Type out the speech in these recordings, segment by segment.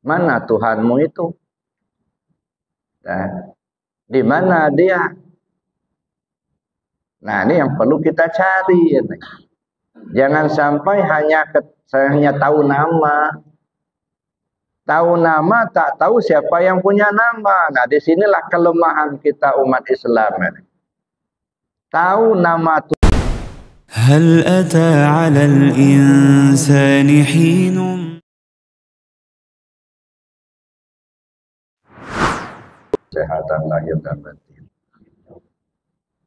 Mana Tuhanmu itu? Nah, di mana dia? Nah, ini yang perlu kita cari. Jangan sampai hanya tahu nama. Tahu nama, tak tahu siapa yang punya nama. Nah, disinilah kelemahan kita umat Islam. Tahu nama Tuhan. هل أتى على الإنسان حين Kesehatan lahir dan batin.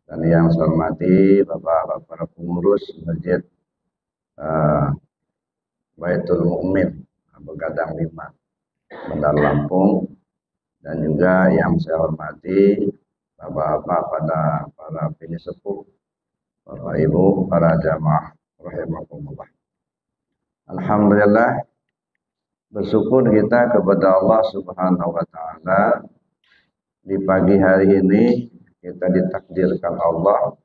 Dan yang saya hormati Bapak para pengurus Masjid Baitul Mukmin Begadang 5 Bandar Lampung, dan juga yang saya hormati Bapak-bapak para pinisepuh, Bapak Ibu, para jamaah rahimakumullah. Alhamdulillah, bersyukur kita kepada Allah Subhanahu wa taala, di pagi hari ini kita ditakdirkan Allah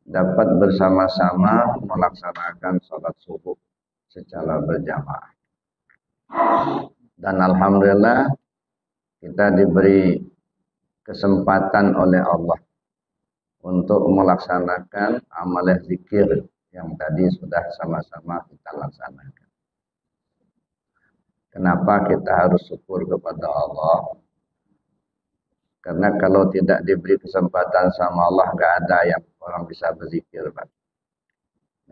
dapat bersama-sama melaksanakan sholat subuh secara berjamaah. Dan alhamdulillah kita diberi kesempatan oleh Allah untuk melaksanakan amal zikir yang tadi sudah sama-sama kita laksanakan. Kenapa kita harus syukur kepada Allah? Karena kalau tidak diberi kesempatan sama Allah, nggak ada yang orang bisa berzikir, Pak.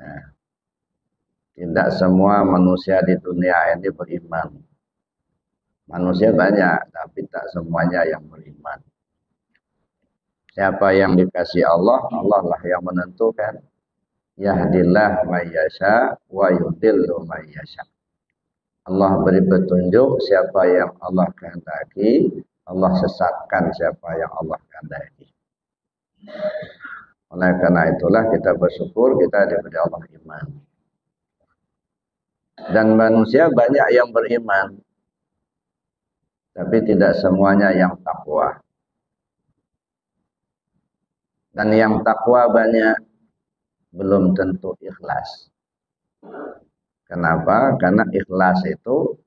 Nah, tidak semua manusia di dunia ini beriman. Manusia banyak, tapi tak semuanya yang beriman. Siapa yang dikasih Allah, Allah lah yang menentukan. Yahdillah may yasha wa yudillu may yasha. Allah beri petunjuk siapa yang Allah kehendaki, Allah sesatkan siapa yang Allah kehendaki. Oleh karena itulah kita bersyukur kita diberi Allah iman. Dan manusia banyak yang beriman, tapi tidak semuanya yang takwa. Dan yang takwa banyak, belum tentu ikhlas. Kenapa? Karena ikhlas itu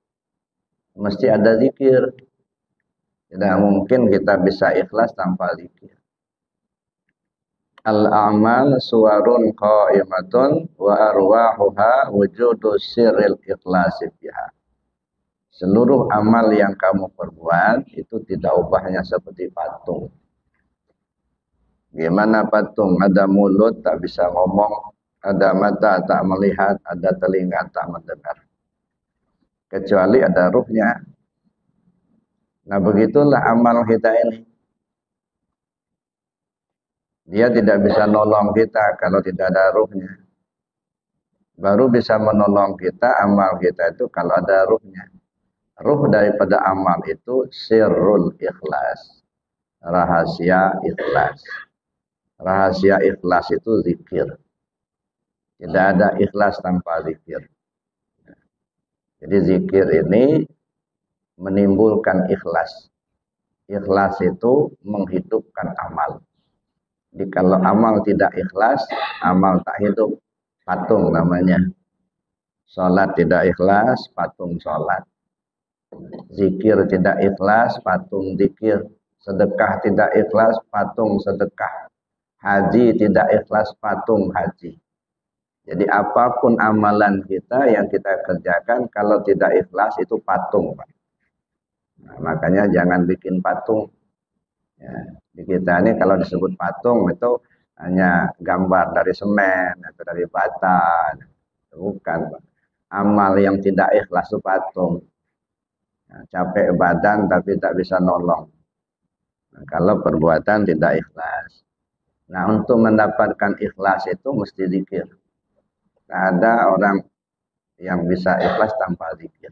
mesti ada zikir. Tidak mungkin kita bisa ikhlas tanpa zikir. Al-a'mal suwarun qa'imatun wa arwahuha wujudu sirril ikhlasi fiha. Seluruh amal yang kamu perbuat itu tidak ubahnya seperti patung. Gimana patung? Ada mulut tak bisa ngomong, ada mata tak melihat, ada telinga tak mendengar. Kecuali ada ruhnya. Nah, begitulah amal kita ini. Dia tidak bisa nolong kita kalau tidak ada ruhnya. Baru bisa menolong kita, amal kita itu kalau ada ruhnya. Ruh daripada amal itu sirrul ikhlas. Rahasia ikhlas. Rahasia ikhlas itu zikir. Tidak ada ikhlas tanpa zikir. Jadi zikir ini menimbulkan ikhlas. Ikhlas itu menghidupkan amal. Jadi kalau amal tidak ikhlas, amal tak hidup. Patung namanya. Salat tidak ikhlas, patung salat. Zikir tidak ikhlas, patung zikir. Sedekah tidak ikhlas, patung sedekah. Haji tidak ikhlas, patung haji. Jadi apapun amalan kita yang kita kerjakan, kalau tidak ikhlas itu patung, Pak. Nah, makanya jangan bikin patung. Ya, di kita ini kalau disebut patung itu hanya gambar dari semen atau dari bata. Bukan, Pak. Amal yang tidak ikhlas itu patung. Nah, capek badan tapi tak bisa nolong. Nah, kalau perbuatan tidak ikhlas. Nah, untuk mendapatkan ikhlas itu mesti zikir. Tidak ada orang yang bisa ikhlas tanpa zikir.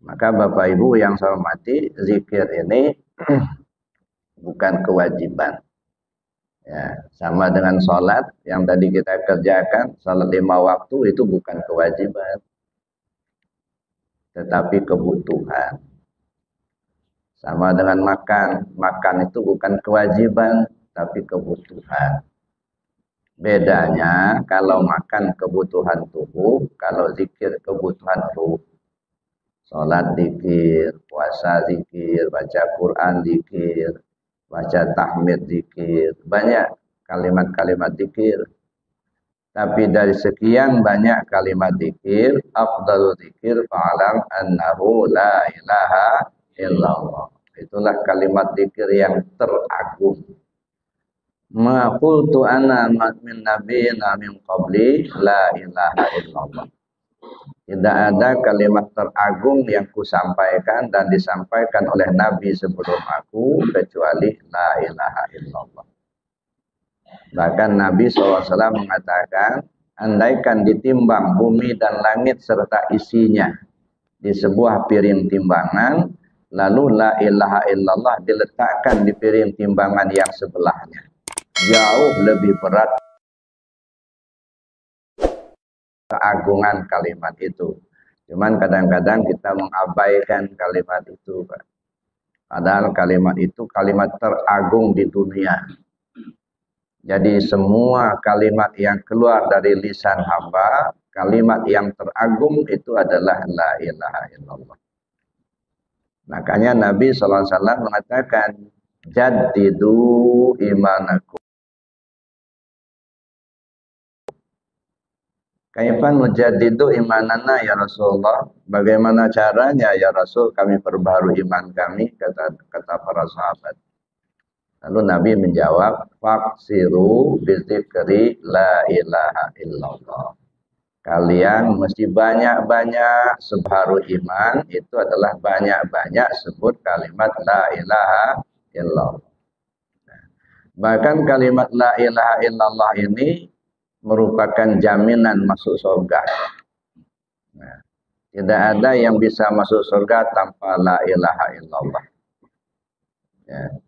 Maka Bapak Ibu yang saya hormati, zikir ini bukan kewajiban. Ya, sama dengan sholat yang tadi kita kerjakan, sholat 5 waktu itu bukan kewajiban, tetapi kebutuhan. Sama dengan makan, makan itu bukan kewajiban, tapi kebutuhan. Bedanya kalau makan kebutuhan tubuh, kalau zikir kebutuhan ruh. Salat zikir, puasa zikir, baca Quran zikir, baca tahmid zikir, banyak kalimat-kalimat zikir. Tapi dari sekian banyak kalimat zikir, afdalu zikir fa'alam annahu la ilaha illallah. Itulah kalimat zikir yang teragung. Ma qultu ana min nabiyina min qabli la ilaha illallah. Tidak ada kalimat teragung yang kusampaikan dan disampaikan oleh Nabi sebelum aku kecuali la ilaha illallah. Bahkan Nabi SAW mengatakan, andaikan ditimbang bumi dan langit serta isinya di sebuah piring timbangan, lalu la ilaha illallah diletakkan di piring timbangan yang sebelahnya, jauh lebih berat keagungan kalimat itu. Cuman kadang-kadang kita mengabaikan kalimat itu, Pak. Padahal kalimat itu kalimat teragung di dunia. Jadi semua kalimat yang keluar dari lisan hamba, kalimat yang teragung itu adalah la ilaha illallah. Makanya Nabi SAW mengatakan, jaddidu imanakum. Kaifa nujaddidu imanana ya Rasulullah? Bagaimana caranya ya Rasul kami perbaharui iman kami, kata para sahabat. Lalu Nabi menjawab, faksiru bizikri la ilaha illallah. Kalian mesti banyak-banyak subharu iman, itu adalah banyak-banyak sebut kalimat la ilaha illallah. Bahkan kalimat la ilaha illallah ini merupakan jaminan masuk surga. Nah, tidak ada yang bisa masuk surga tanpa la ilaha illallah. Ya.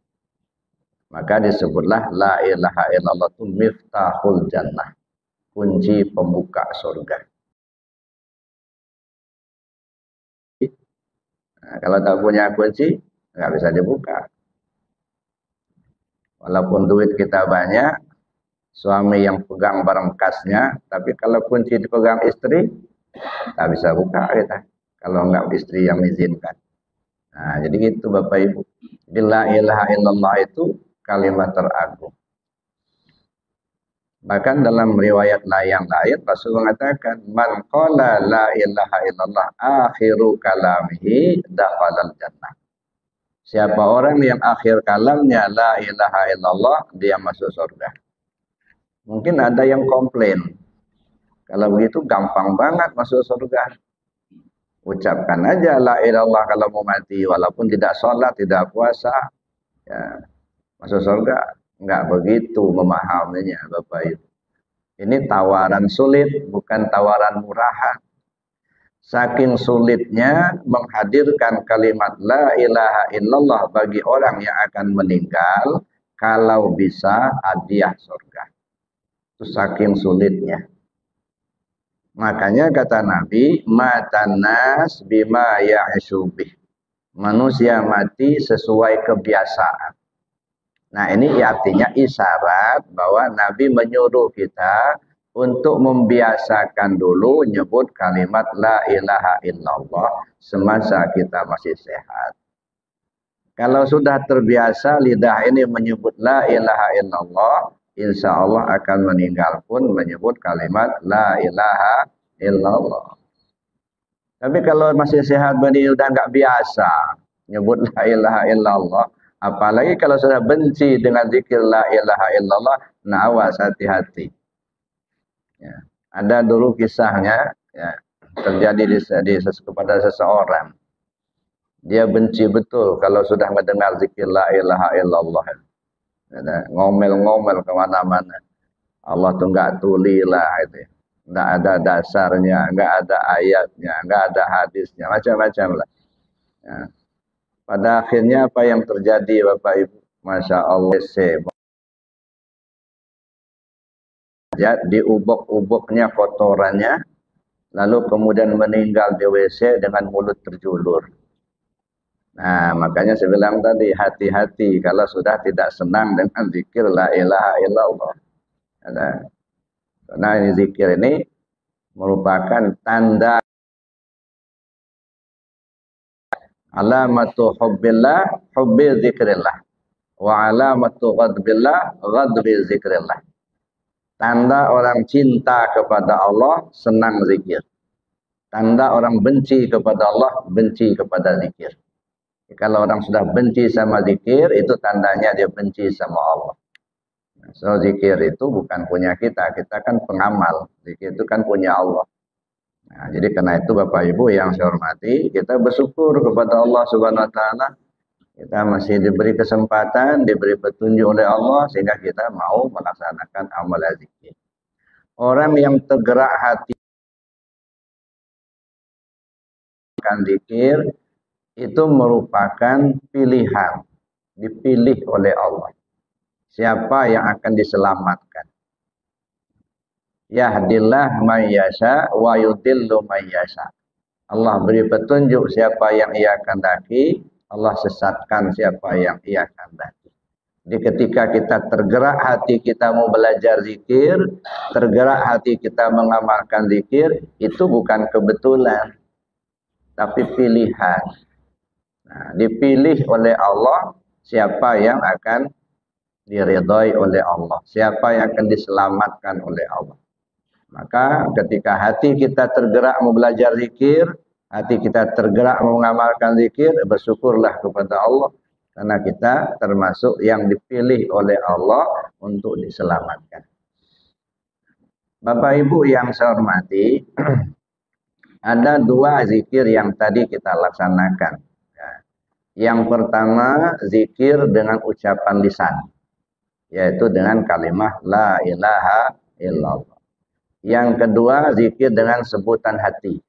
Maka disebutlah la ilaha illallah itu miftahul jannah, kunci pembuka surga. Nah, kalau tak punya kunci, nggak bisa dibuka. Walaupun duit kita banyak, suami yang pegang barang kasnya, tapi kalau kunci dipegang istri, tak bisa buka kita. Kalau enggak istri yang izinkan. Nah, jadi itu Bapak Ibu. Jadi la ilaha illallah itu kalimat teragung. Bahkan dalam riwayat yang lain, Rasul mengatakan, man qala la ilaha illallah akhiru kalamihi dakhalal jannah. Siapa orang yang akhir kalamnya la ilaha illallah, dia masuk surga. Mungkin ada yang komplain. Kalau begitu gampang banget masuk surga. Ucapkan aja la ilallah kalau mau mati. Walaupun tidak sholat, tidak puasa. Ya, masuk surga. Enggak begitu memahaminya Bapak Ibu. Ini tawaran sulit, bukan tawaran murahan. Saking sulitnya menghadirkan kalimat la ilaha illallah bagi orang yang akan meninggal. Kalau bisa hadiah surga. Itu saking sulitnya. Makanya kata Nabi, matanas bima ya'isubih. Manusia mati sesuai kebiasaan. Nah ini artinya isyarat bahwa Nabi menyuruh kita untuk membiasakan dulu nyebut kalimat la ilaha illallah semasa kita masih sehat. Kalau sudah terbiasa lidah ini menyebut la ilaha illallah, insya Allah akan meninggal pun menyebut kalimat la ilaha illallah. Tapi kalau masih sehat begini udah nggak biasa nyebut la ilaha illallah, apalagi kalau sudah benci dengan zikir la ilaha illallah, nah awas hati-hati. Ya. Ada dulu kisahnya ya, terjadi kepada seseorang. Dia benci betul kalau sudah mendengar zikir la ilaha illallah. Ngomel-ngomel kemana-mana. Allah tuh nggak tuli lah itu. Nggak ada dasarnya, nggak ada ayatnya, nggak ada hadisnya, macam-macam lah. Ya. Pada akhirnya apa yang terjadi Bapak Ibu? Masya Allah, diubuk-ubuknya kotorannya, lalu kemudian meninggal di WC dengan mulut terjulur. Nah, makanya saya bilang tadi, hati-hati kalau sudah tidak senang dengan zikir la ilaha illallah. Karena ini zikir ini merupakan tanda Alamatu hubbillah, hubbi zikrillah. Wa alamatu ghadbillah, ghadbi zikrillah. Tanda orang cinta kepada Allah, senang zikir. Tanda orang benci kepada Allah, benci kepada zikir. Kalau orang sudah benci sama zikir, itu tandanya dia benci sama Allah. So zikir itu bukan punya kita kan pengamal. Zikir itu kan punya Allah. Nah, jadi karena itu Bapak Ibu yang saya hormati, kita bersyukur kepada Allah Subhanahu wa taala. Kita masih diberi kesempatan, diberi petunjuk oleh Allah sehingga kita mau melaksanakan amal zikir. Orang yang tergerak hati akan zikir itu merupakan pilihan, dipilih oleh Allah. Siapa yang akan diselamatkan? Yahdillah may yasha wa yudillu may yasha. Allah beri petunjuk siapa yang Ia kehendaki, Allah sesatkan siapa yang Ia kehendaki. Jadi ketika kita tergerak hati kita mau belajar zikir, tergerak hati kita mengamalkan zikir, itu bukan kebetulan, tapi pilihan. Nah, dipilih oleh Allah siapa yang akan diridhai oleh Allah, siapa yang akan diselamatkan oleh Allah. Maka ketika hati kita tergerak mau belajar zikir, hati kita tergerak mau mengamalkan zikir, bersyukurlah kepada Allah. Karena kita termasuk yang dipilih oleh Allah untuk diselamatkan. Bapak Ibu yang saya hormati, ada dua zikir yang tadi kita laksanakan. Yang pertama, zikir dengan ucapan lisan, yaitu dengan kalimat La ilaha illallah. Yang kedua, zikir dengan sebutan hati.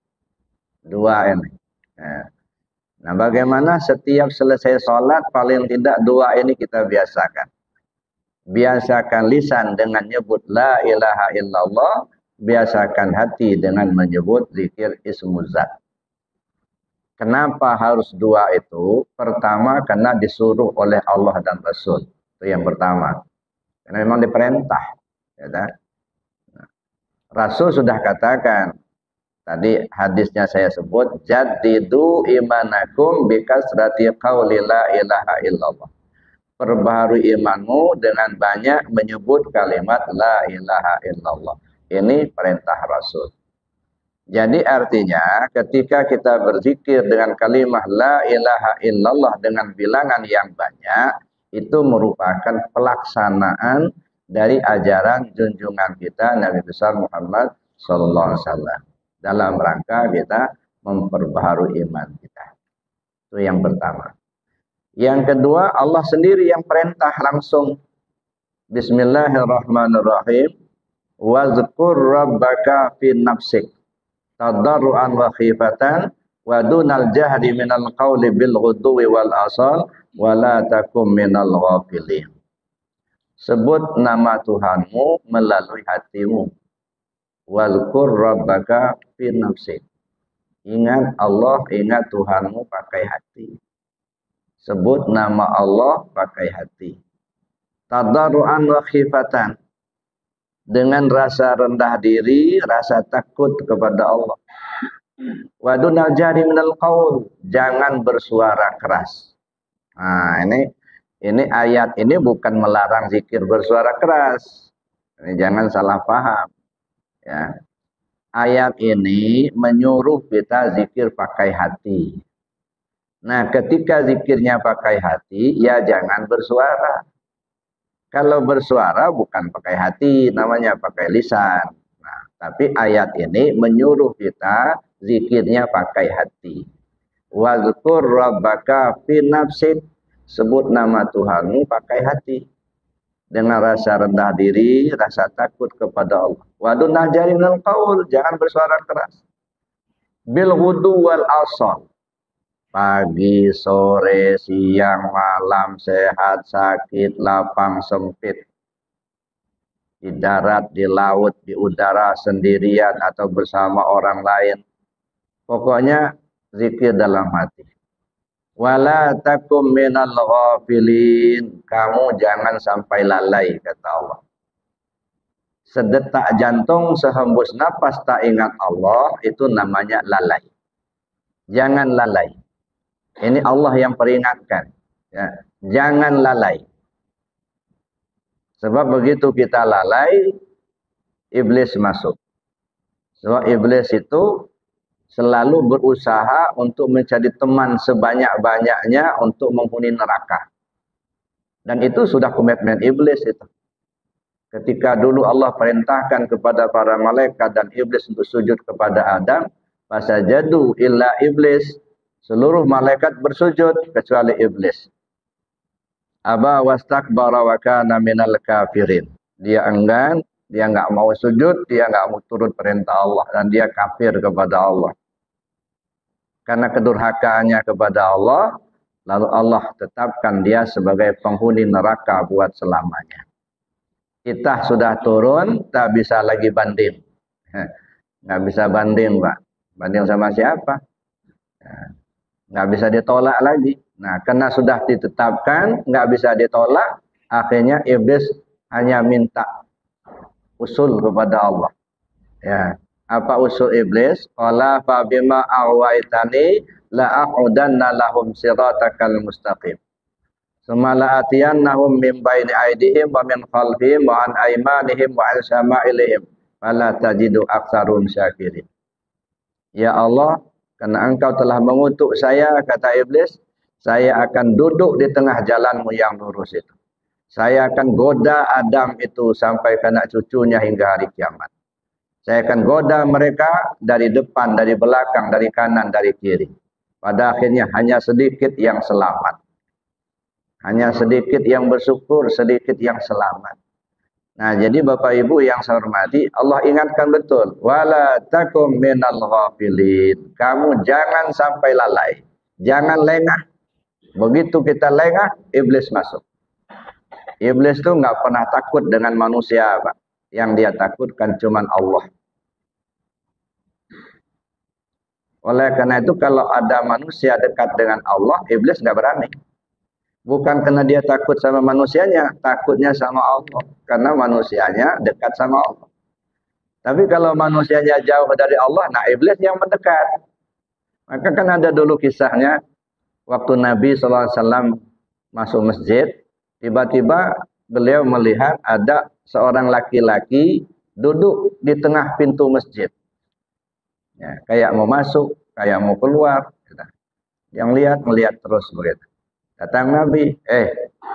Dua ini. Nah, bagaimana setiap selesai sholat, paling tidak dua ini kita biasakan. Biasakan lisan dengan nyebut La ilaha illallah. Biasakan hati dengan menyebut zikir ismuzat. Kenapa harus dua itu? Pertama, karena disuruh oleh Allah dan Rasul. Itu yang pertama. Karena memang diperintah. Ya kan? Rasul sudah katakan, tadi hadisnya saya sebut, jaddidu imanakum bikasrati qawli la ilaha illallah. Perbaharui imanmu dengan banyak menyebut kalimat la ilaha illallah. Ini perintah Rasul. Jadi artinya ketika kita berzikir dengan kalimat la ilaha illallah dengan bilangan yang banyak, itu merupakan pelaksanaan dari ajaran junjungan kita Nabi besar Muhammad sallallahu alaihi wasallam dalam rangka kita memperbaharui iman kita. Itu yang pertama. Yang kedua, Allah sendiri yang perintah langsung. Bismillahirrahmanirrahim. Wazkur rabbaka fi nafsik tadarruan wa khifatan wa dunal jahri minal qawli bil ghudwi wal asal wa la takum minal ghafilin. Sebut nama Tuhanmu melalui hatimu. Wazkur rabbaka fi nafsik. Ingat Allah, ingat Tuhanmu pakai hati. Sebut nama Allah pakai hati. Tadarruan wa khifatan. Dengan rasa rendah diri, rasa takut kepada Allah. Wa dunal jahri minal qaul. Jangan bersuara keras. Nah, ini ayat ini bukan melarang zikir bersuara keras. Ini jangan salah paham. Ya. Ayat ini menyuruh kita zikir pakai hati. Nah, ketika zikirnya pakai hati, ya jangan bersuara. Kalau bersuara bukan pakai hati, namanya pakai lisan. Nah, tapi ayat ini menyuruh kita zikirnya pakai hati. Wazkur rabbaka fi nafsik. Sebut nama Tuhanmu pakai hati. Dengan rasa rendah diri, rasa takut kepada Allah. Wadunal jahri minal qaul. Jangan bersuara keras. Bil ghudu wal asal. Pagi, sore, siang, malam, sehat, sakit, lapang, sempit. Di darat, di laut, di udara, sendirian atau bersama orang lain. Pokoknya zikir dalam hati. Wala takum minal ghafilin. Kamu jangan sampai lalai, kata Allah. Sedetak jantung, sehembus napas tak ingat Allah, itu namanya lalai. Jangan lalai. Ini Allah yang peringatkan. Ya. Jangan lalai. Sebab begitu kita lalai, iblis masuk. Sebab iblis itu selalu berusaha untuk mencari teman sebanyak-banyaknya untuk menghuni neraka. Dan itu sudah komitmen iblis itu. Ketika dulu Allah perintahkan kepada para malaikat dan iblis untuk sujud kepada Adam, fasajadu illa iblis. Seluruh malaikat bersujud kecuali iblis. Aba wastakbara wa kana minal kafirin. Dia enggan, dia enggak mau sujud, dia enggak mau turut perintah Allah dan dia kafir kepada Allah. Karena kedurhakaannya kepada Allah, lalu Allah tetapkan dia sebagai penghuni neraka buat selamanya. Kita sudah turun, tak bisa lagi banding. Nggak bisa banding, Pak. Banding sama siapa? Nggak bisa ditolak lagi. Nah, karena sudah ditetapkan, nggak bisa ditolak, akhirnya iblis hanya minta usul kepada Allah. Ya, apa usul iblis? Qala fa bima awaitani la aqudanna lahum siratakal mustaqim. Sumala atiyannahum min baini aydihim wa min khalfihim wa an aymanihim wa an syama'ilihim fala tajidu aktsarum syakirin. Ya Allah, karena engkau telah mengutuk saya, kata iblis, saya akan duduk di tengah jalanmu yang lurus itu. Saya akan goda Adam itu sampai ke anak cucunya hingga hari kiamat. Saya akan goda mereka dari depan, dari belakang, dari kanan, dari kiri. Pada akhirnya hanya sedikit yang selamat. Hanya sedikit yang bersyukur, sedikit yang selamat. Nah, jadi Bapak Ibu yang saya hormati, Allah ingatkan betul. Wala takum minal ghafilin. Kamu jangan sampai lalai. Jangan lengah. Begitu kita lengah, iblis masuk. Iblis itu nggak pernah takut dengan manusia, Pak. Yang dia takutkan cuman Allah. Oleh karena itu, kalau ada manusia dekat dengan Allah, iblis nggak berani. Bukan karena dia takut sama manusianya, takutnya sama Allah. Karena manusianya dekat sama Allah. Tapi kalau manusianya jauh dari Allah, nah iblis yang mendekat. Maka kan ada dulu kisahnya, waktu Nabi SAW masuk masjid, tiba-tiba beliau melihat ada seorang laki-laki duduk di tengah pintu masjid. Ya, kayak mau masuk, kayak mau keluar. Yang lihat, melihat terus begitu. Datang Nabi,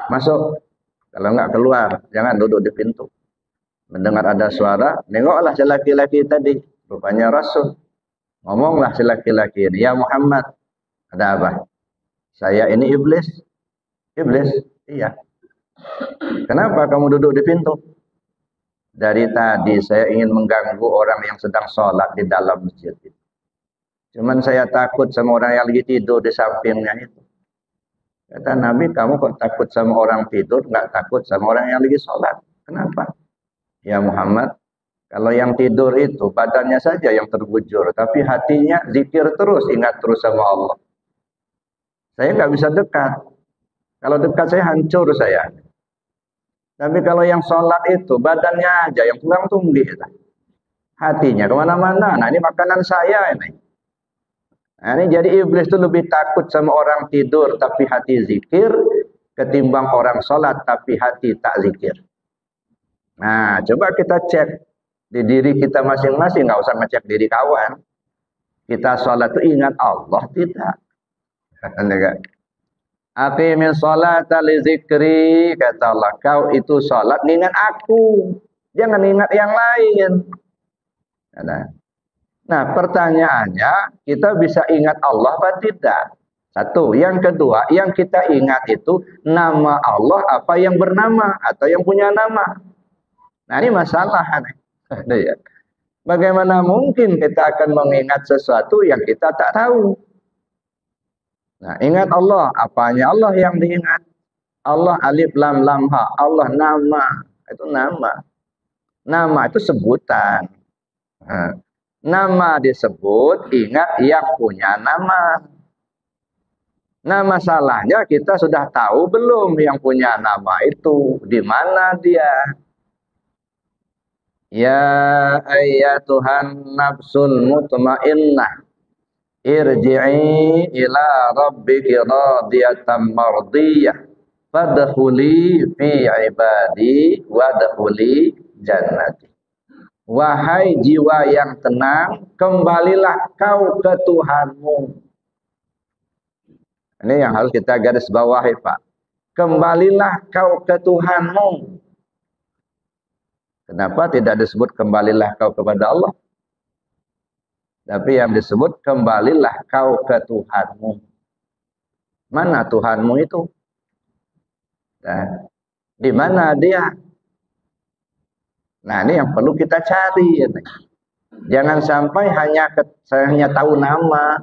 masuk. Kalau enggak keluar, jangan duduk di pintu. Mendengar ada suara, nengoklah si laki-laki tadi. Rupanya Rasul. Ngomonglah si laki-laki ini, ya Muhammad, ada apa? Saya ini iblis. Iblis? Iya. Kenapa kamu duduk di pintu? Dari tadi saya ingin mengganggu orang yang sedang sholat di dalam masjid itu. Cuman saya takut sama orang yang lagi tidur di sampingnya itu. Kata Nabi, kamu kok takut sama orang tidur, nggak takut sama orang yang lagi sholat. Kenapa? Ya Muhammad, kalau yang tidur itu badannya saja yang terbujur, tapi hatinya zikir terus, ingat terus sama Allah. Saya nggak bisa dekat. Kalau dekat saya hancur saya. Tapi kalau yang sholat itu badannya aja yang tulang tumbuh, hatinya kemana-mana. Nah ini makanan saya ini. Nah, ini jadi iblis itu lebih takut sama orang tidur tapi hati zikir ketimbang orang sholat tapi hati tak zikir. Nah, coba kita cek di diri kita masing-masing, nggak usah ngecek diri kawan. Kita sholat itu ingat Allah tidak? Aqimis sholata li zikri, kata Allah, kau itu sholat ingat aku, jangan ingat yang lain. Nah, pertanyaannya, kita bisa ingat Allah apa tidak? Satu. Yang kedua, yang kita ingat itu nama Allah apa yang bernama atau yang punya nama. Nah, ini masalah. Bagaimana mungkin kita akan mengingat sesuatu yang kita tak tahu? Nah, ingat Allah, apanya Allah yang diingat? Allah alif lam lam ha, Allah nama, itu nama. Nama itu sebutan. Nah, nama disebut, ingat yang punya nama. Nah, masalahnya kita sudah tahu belum yang punya nama itu, di mana dia? Ya ayyatuhan nafsul mutmainnah. irji'i ila rabbiki radiyatan mardiyah fadkhuli fi ibadi wadkhuli jannati. Wahai jiwa yang tenang, kembalilah kau ke Tuhanmu. Ini yang harus kita garis bawahi, Pak. Kembalilah kau ke Tuhanmu. Kenapa tidak disebut kembalilah kau kepada Allah? Tapi yang disebut kembalilah kau ke Tuhanmu. Mana Tuhanmu itu? Nah, di mana dia? Nah, ini yang perlu kita cari. Jangan sampai hanya tahu nama.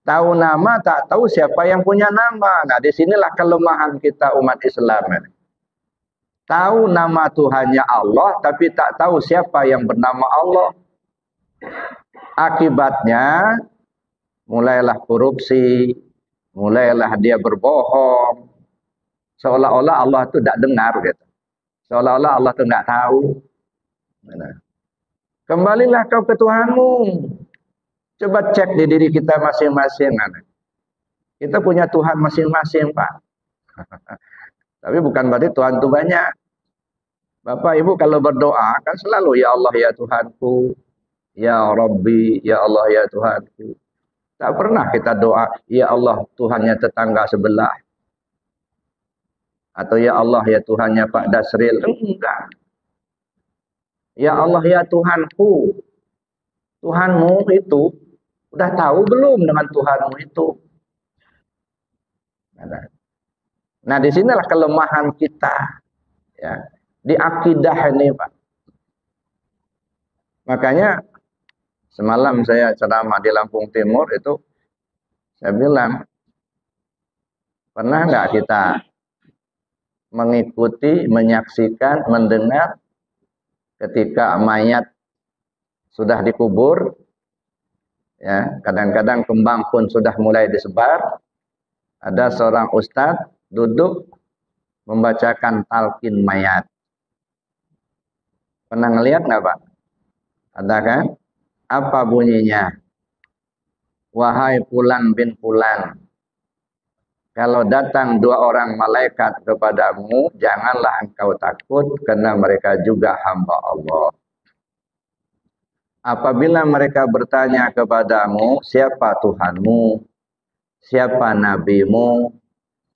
Tahu nama, tak tahu siapa yang punya nama. Nah, disinilah kelemahan kita umat Islam. Tahu nama Tuhannya Allah, tapi tak tahu siapa yang bernama Allah. Akibatnya, mulailah korupsi, mulailah dia berbohong. Seolah-olah Allah itu tidak dengar, gitu. Seolah-olah Allah itu tidak tahu. Kembalilah kau ke Tuhanmu. Coba cek di diri kita masing-masing. Kita punya Tuhan masing-masing, Pak. Tapi bukan berarti Tuhan itu banyak. Bapak Ibu kalau berdoa kan selalu ya Allah ya Tuhanku, ya Rabbi, ya Allah ya Tuhanku. Tak pernah kita doa ya Allah Tuhannya tetangga sebelah. Atau ya Allah ya Tuhannya Pak Dasril. Enggak. Ya Allah ya Tuhanku. Tuhanmu itu udah tahu belum dengan Tuhanmu itu? Nah, disinilah kelemahan kita. Ya, di akidah ini, Pak. Makanya semalam saya ceramah di Lampung Timur itu saya bilang, pernah nggak kita mengikuti, menyaksikan, mendengar ketika mayat sudah dikubur, ya kadang-kadang kembang pun sudah mulai disebar, ada seorang ustadz duduk membacakan talqin mayat. Pernah ngelihat nggak, Pak? Ada kan? Apa bunyinya? Wahai Fulan bin Fulan, kalau datang dua orang malaikat kepadamu, janganlah engkau takut, karena mereka juga hamba Allah. Apabila mereka bertanya kepadamu, siapa Tuhanmu, siapa nabimu,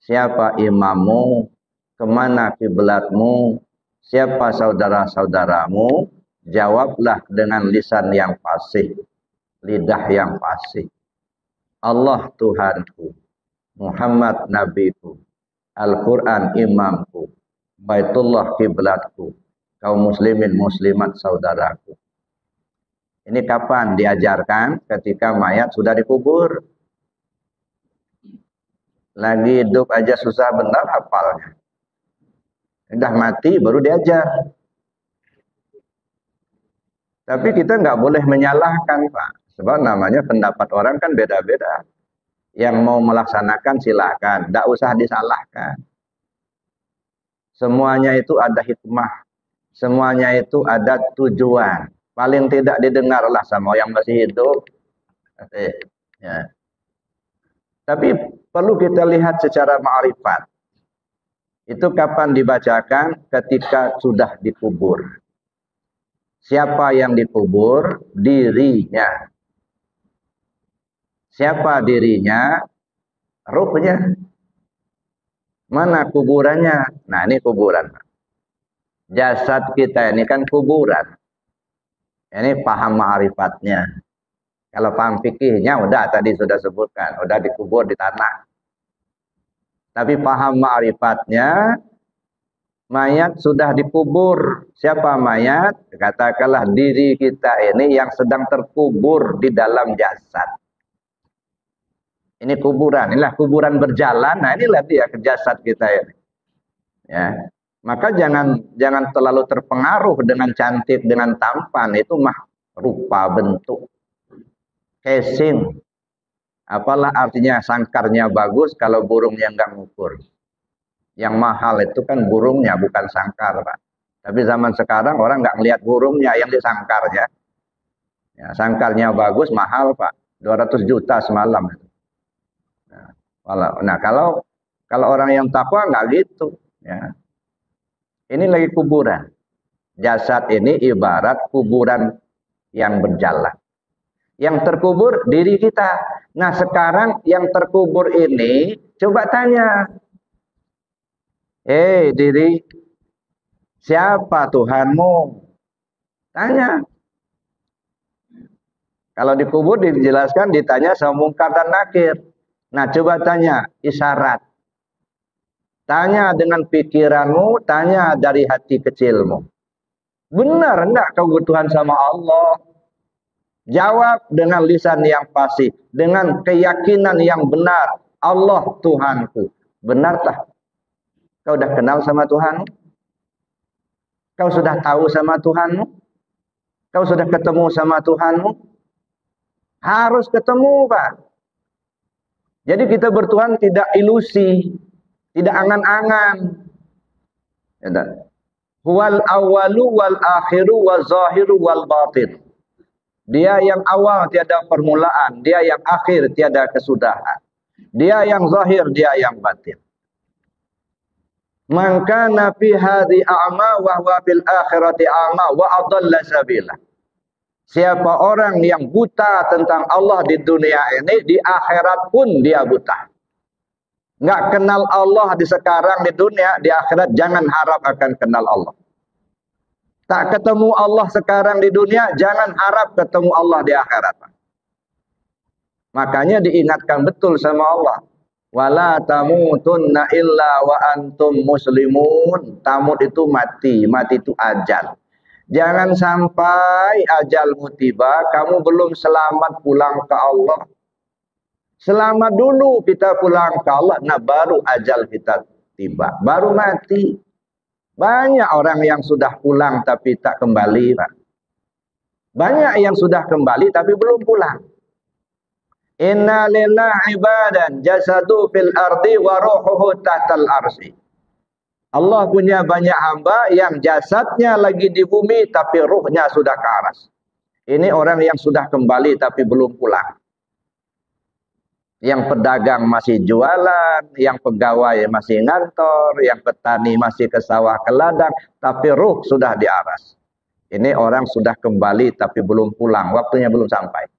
siapa imammu, kemana kiblatmu, siapa saudara-saudaramu, jawablah dengan lisan yang fasih, lidah yang fasih. Allah Tuhanku, Muhammad nabiku, Al-Quran imamku, Baitullah kiblatku, kaum muslimin muslimat saudaraku. Ini kapan diajarkan? Ketika mayat sudah dikubur. Lagi hidup aja susah benar hafalnya. Sudah mati baru diajar. Tapi kita nggak boleh menyalahkan, Pak. Sebab namanya pendapat orang kan beda-beda. Yang mau melaksanakan silakan, tidak usah disalahkan. Semuanya itu ada hikmah, semuanya itu ada tujuan. Paling tidak didengarlah sama yang masih hidup. Ya. Tapi perlu kita lihat secara ma'rifat. Itu kapan dibacakan? Ketika sudah dikubur. Siapa yang dikubur? Dirinya. Siapa dirinya? Ruhnya. Mana kuburannya? Nah, ini kuburan. Jasad kita ini kan kuburan. Ini paham ma'rifatnya. Kalau paham fikihnya udah tadi sudah sebutkan, udah dikubur di tanah. Tapi paham ma'rifatnya, mayat sudah dikubur. Siapa mayat? Katakanlah diri kita ini yang sedang terkubur di dalam jasad. Ini kuburan, inilah kuburan berjalan. Nah, inilah dia jasad kita ini. Ya. Maka jangan terlalu terpengaruh dengan cantik, dengan tampan. Itu mah rupa bentuk. Casing. Apalah artinya sangkarnya bagus kalau burungnya enggak ngukur. Yang mahal itu kan burungnya, bukan sangkar, Pak. Tapi zaman sekarang orang enggak ngelihat burungnya, yang disangkarnya. Ya, sangkarnya bagus, mahal, Pak. 200 juta semalam. Nah, kalau orang yang takwa nggak gitu. Ya. Ini lagi kuburan. Jasad ini ibarat kuburan yang berjalan. Yang terkubur diri kita. Nah sekarang yang terkubur ini coba tanya. Diri, siapa Tuhanmu? Tanya. Kalau dikubur dijelaskan, ditanya sama Munkar dan Nakir. Nah coba tanya, isyarat. Tanya dengan pikiranmu, tanya dari hati kecilmu. Benar enggak kau bertuhan sama Allah? Jawab dengan lisan yang fasih, dengan keyakinan yang benar. Allah Tuhanku. Benarkah? Kau sudah kenal sama Tuhanmu? Kau sudah tahu sama Tuhanmu? Kau sudah ketemu sama Tuhanmu? Harus ketemu, Pak. Jadi kita bertuhan tidak ilusi, tidak angan-angan. Huwal awalu wal akhiru wal zahiru wal batin. Dia yang awal tiada permulaan, dia yang akhir tiada kesudahan. Dia yang zahir, dia yang batin. Man kana fi hadhi a'ma wa huwa fil akhirati a'ma wa adalla sabila. Siapa orang yang buta tentang Allah di dunia ini, di akhirat pun dia buta. Enggak kenal Allah di sekarang di dunia, di akhirat jangan harap akan kenal Allah. Tak ketemu Allah sekarang di dunia, jangan harap ketemu Allah di akhirat. Makanya diingatkan betul sama Allah. Wala tamutunna illa wa antum muslimun. Tamut itu mati, mati itu ajal. Jangan sampai ajalmu tiba, kamu belum selamat pulang ke Allah. Selamat dulu kita pulang ke Allah, nah baru ajal kita tiba, baru mati. Banyak orang yang sudah pulang tapi tak kembali, Pak. Banyak yang sudah kembali tapi belum pulang. Inna lillahi ibadan jasadu fil ardi wa ruhuhu tahtal arsi. Allah punya banyak hamba yang jasadnya lagi di bumi tapi ruhnya sudah ke aras. Ini orang yang sudah kembali tapi belum pulang. Yang pedagang masih jualan, yang pegawai masih ngantor, yang petani masih ke sawah ke ladang, tapi ruh sudah di aras. Ini orang sudah kembali tapi belum pulang, waktunya belum sampai.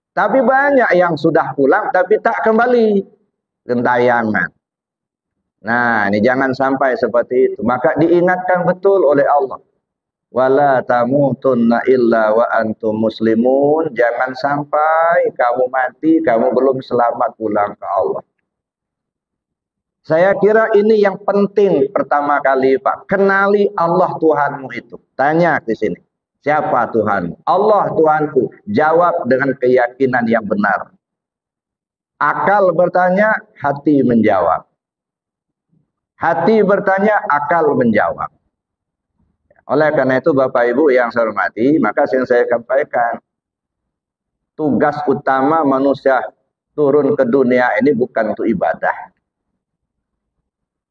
Tapi banyak yang sudah pulang tapi tak kembali. Gentayangan. Nah, ini jangan sampai seperti itu. Maka diingatkan betul oleh Allah. Wala tamutunna illa wa antum muslimun. Jangan sampai kamu mati, kamu belum selamat pulang ke Allah. Saya kira ini yang penting pertama kali, Pak. Kenali Allah Tuhanmu itu. Tanya di sini. Siapa Tuhanmu? Allah Tuhanku. Jawab dengan keyakinan yang benar. Akal bertanya, hati menjawab. Hati bertanya, akal menjawab. Oleh karena itu Bapak Ibu yang saya hormati, maka yang saya sampaikan, tugas utama manusia turun ke dunia ini bukan untuk ibadah.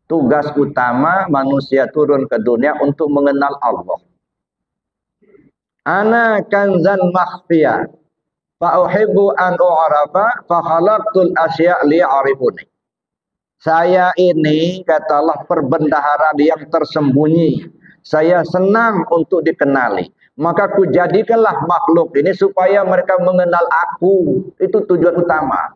Tugas utama manusia turun ke dunia untuk mengenal Allah. Ana kanzan makhfiya fa uhibbu an u'rafa fa khalaqtul asya' liya'rifuni. Saya ini, kata Allah, perbendaharaan yang tersembunyi. Saya senang untuk dikenali. Maka ku jadikanlah makhluk ini supaya mereka mengenal aku. Itu tujuan utama.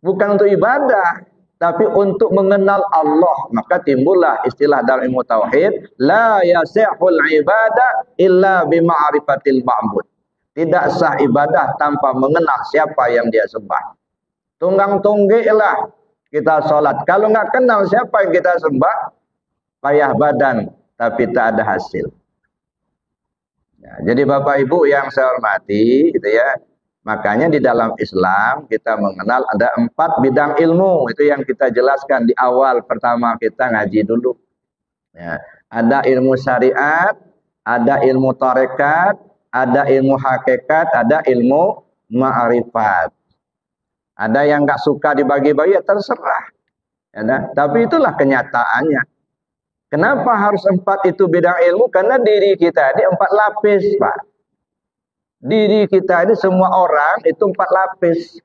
Bukan untuk ibadah, tapi untuk mengenal Allah. Maka timbullah istilah dalam ilmu tauhid, la yasihul ibadah illa bima'rifatil ma'bud. Tidak sah ibadah tanpa mengenal siapa yang dia sembah. Tunggang tunggiklah kita sholat. Kalau nggak kenal siapa yang kita sembah, payah badan, tapi tak ada hasil. Ya, jadi Bapak Ibu yang saya hormati, gitu ya. Makanya di dalam Islam kita mengenal ada 4 bidang ilmu. Itu yang kita jelaskan di awal pertama kita ngaji dulu. Ya, ada ilmu syariat, ada ilmu tarekat, ada ilmu hakikat, ada ilmu ma'rifat. Ada yang nggak suka dibagi-bagi, ya terserah. Ya, nah? Tapi itulah kenyataannya. Kenapa harus 4 itu bidang ilmu? Karena diri kita ini 4 lapis, Pak. Diri kita ini semua orang itu 4 lapis.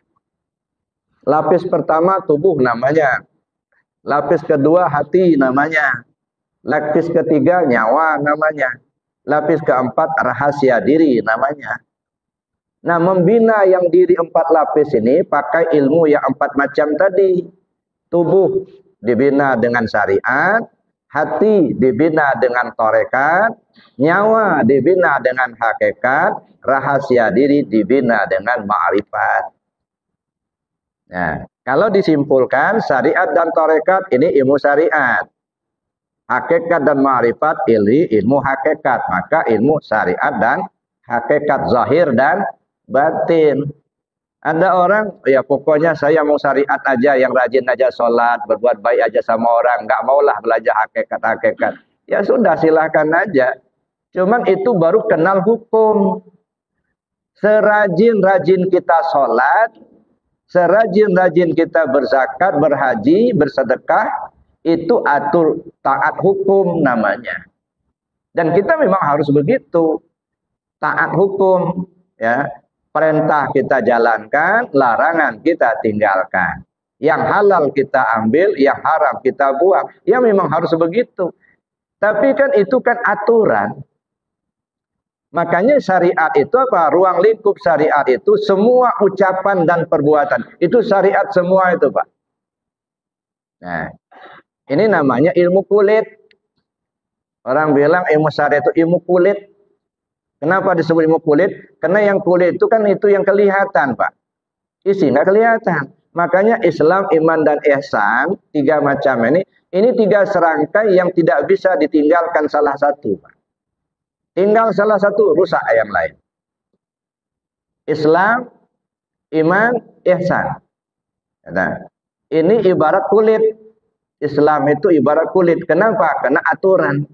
Lapis pertama tubuh namanya. Lapis kedua hati namanya. Lapis ketiga nyawa namanya. Lapis keempat rahasia diri namanya. Nah, membina yang diri 4 lapis ini pakai ilmu yang 4 macam tadi. Tubuh dibina dengan syariat, hati dibina dengan tarekat, nyawa dibina dengan hakikat, rahasia diri dibina dengan ma'rifat. Nah, kalau disimpulkan syariat dan tarekat ini ilmu syariat. Hakikat dan ma'rifat ilmu hakikat. Maka ilmu syariat dan hakikat zahir dan batin. Ada orang, ya pokoknya saya mau syariat aja, yang rajin aja sholat, berbuat baik aja sama orang, nggak maulah belajar hakikat-hakikat. Ya sudah, silahkan aja. Cuman itu baru kenal hukum. Serajin-rajin kita sholat, serajin-rajin kita berzakat, berhaji, bersedekah, itu atur taat hukum namanya. Dan kita memang harus begitu. Taat hukum, ya. Perintah kita jalankan, larangan kita tinggalkan. Yang halal kita ambil, yang haram kita buang. Ya memang harus begitu. Tapi kan itu kan aturan. Makanya syariat itu apa? Ruang lingkup syariat itu semua ucapan dan perbuatan. Itu syariat semua itu, Pak. Nah, ini namanya ilmu kulit. Orang bilang ilmu syariat itu ilmu kulit. Kenapa disebut ilmu kulit? Karena yang kulit itu kan itu yang kelihatan, Pak. Isi nggak kelihatan. Makanya Islam, iman, dan ihsan, 3 macam ini 3 serangkai yang tidak bisa ditinggalkan salah satu, Pak. Tinggal salah satu, rusak yang lain. Islam, iman, ihsan. Nah, ini ibarat kulit. Islam itu ibarat kulit. Kenapa? Karena aturan.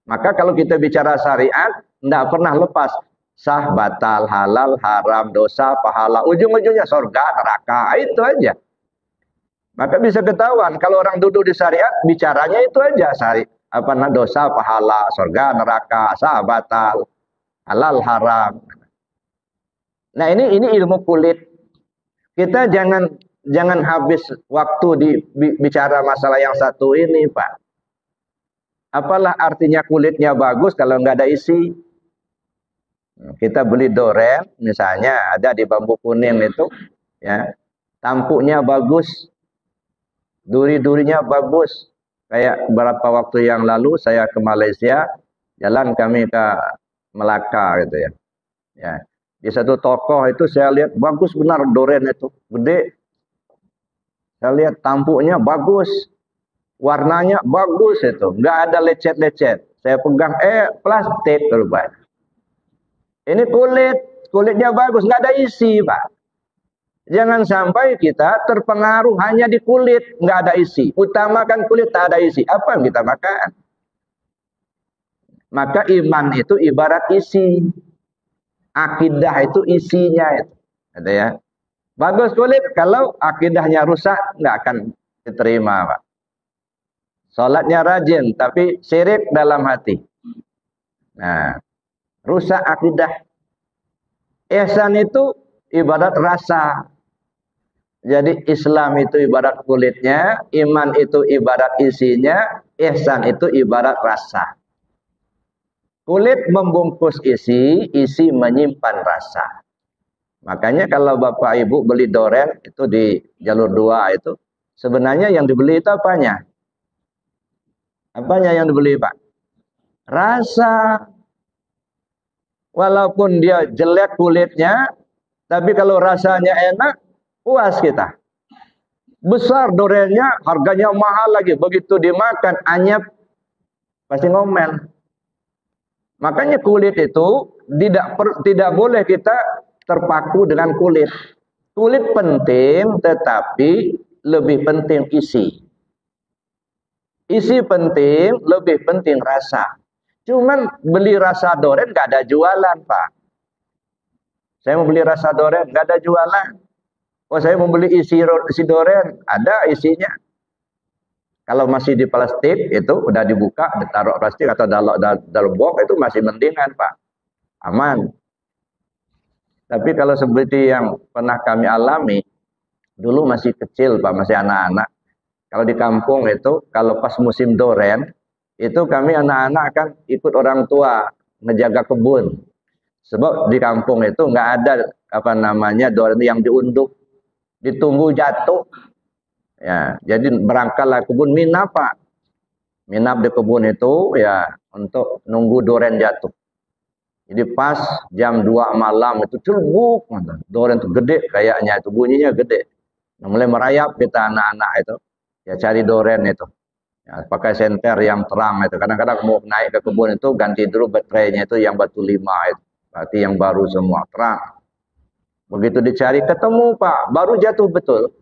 Maka kalau kita bicara syariat, tidak pernah lepas. Sah, batal, halal, haram, dosa, pahala. Ujung-ujungnya surga, neraka. Itu aja. Maka bisa ketahuan. Kalau orang duduk di syariat, bicaranya itu aja. Dosa, pahala, surga, neraka, sah, batal, halal, haram. Nah ini ilmu kulit. Kita jangan habis waktu bicara masalah yang satu ini, Pak. Apalah artinya kulitnya bagus kalau nggak ada isi? Kita beli doren, misalnya ada di Bambu Kuning itu, ya, tampuknya bagus, duri-durinya bagus. Kayak beberapa waktu yang lalu saya ke Malaysia, jalan kami ke Melaka gitu ya. Ya, di satu toko itu saya lihat bagus benar doren itu, gede. Saya lihat tampuknya bagus. Warnanya bagus itu, nggak ada lecet-lecet. Saya pegang, plastik terus. Ini kulitnya bagus, nggak ada isi, Pak. Jangan sampai kita terpengaruh hanya di kulit, nggak ada isi. Utamakan kulit, tak ada isi. Apa yang kita makan? Maka iman itu ibarat isi. Akidah itu isinya. Ada ya. Bagus kulit, kalau akidahnya rusak, nggak akan diterima, Pak. Salatnya rajin, tapi syirik dalam hati. Nah, rusak akidah. Ihsan itu ibarat rasa. Jadi Islam itu ibarat kulitnya, iman itu ibarat isinya, ihsan itu ibarat rasa. Kulit membungkus isi, isi menyimpan rasa. Makanya kalau Bapak Ibu beli doren itu di jalur 2 itu, sebenarnya yang dibeli itu apanya? Apanya yang dibeli, Pak? Rasa. Walaupun dia jelek kulitnya, tapi kalau rasanya enak, puas kita. Besar dorennya, harganya mahal lagi. Begitu dimakan, anyep, pasti ngomel. Makanya kulit itu tidak boleh kita terpaku dengan kulit. Kulit penting, tetapi lebih penting isi. Isi penting, lebih penting rasa. Cuman beli rasa doren nggak ada jualan, Pak. Saya mau beli rasa doren, nggak ada jualan. Oh, saya mau beli isi doren, ada isinya. Kalau masih di plastik, itu udah dibuka, ditaruh plastik atau dalam box, itu masih mendingan, Pak. Aman. Tapi kalau seperti yang pernah kami alami, dulu masih kecil Pak, masih anak-anak. Kalau di kampung itu, kalau pas musim doren, itu kami anak-anak kan ikut orang tua ngejaga kebun. Sebab di kampung itu nggak ada apa namanya doren yang diunduk, ditunggu jatuh. Ya, jadi berangkatlah kebun minap Pak. Minap di kebun itu ya untuk nunggu doren jatuh. Jadi pas jam 2 malam itu celbuk, doren itu gede kayaknya, itu bunyinya gede. Nah, mulai merayap kita anak-anak itu, ya cari doren itu. Ya, pakai senter yang terang itu. Kadang-kadang mau naik ke kebun itu ganti dulu baterainya itu yang batu 5 itu. Berarti yang baru semua terang. Begitu dicari ketemu Pak, baru jatuh betul.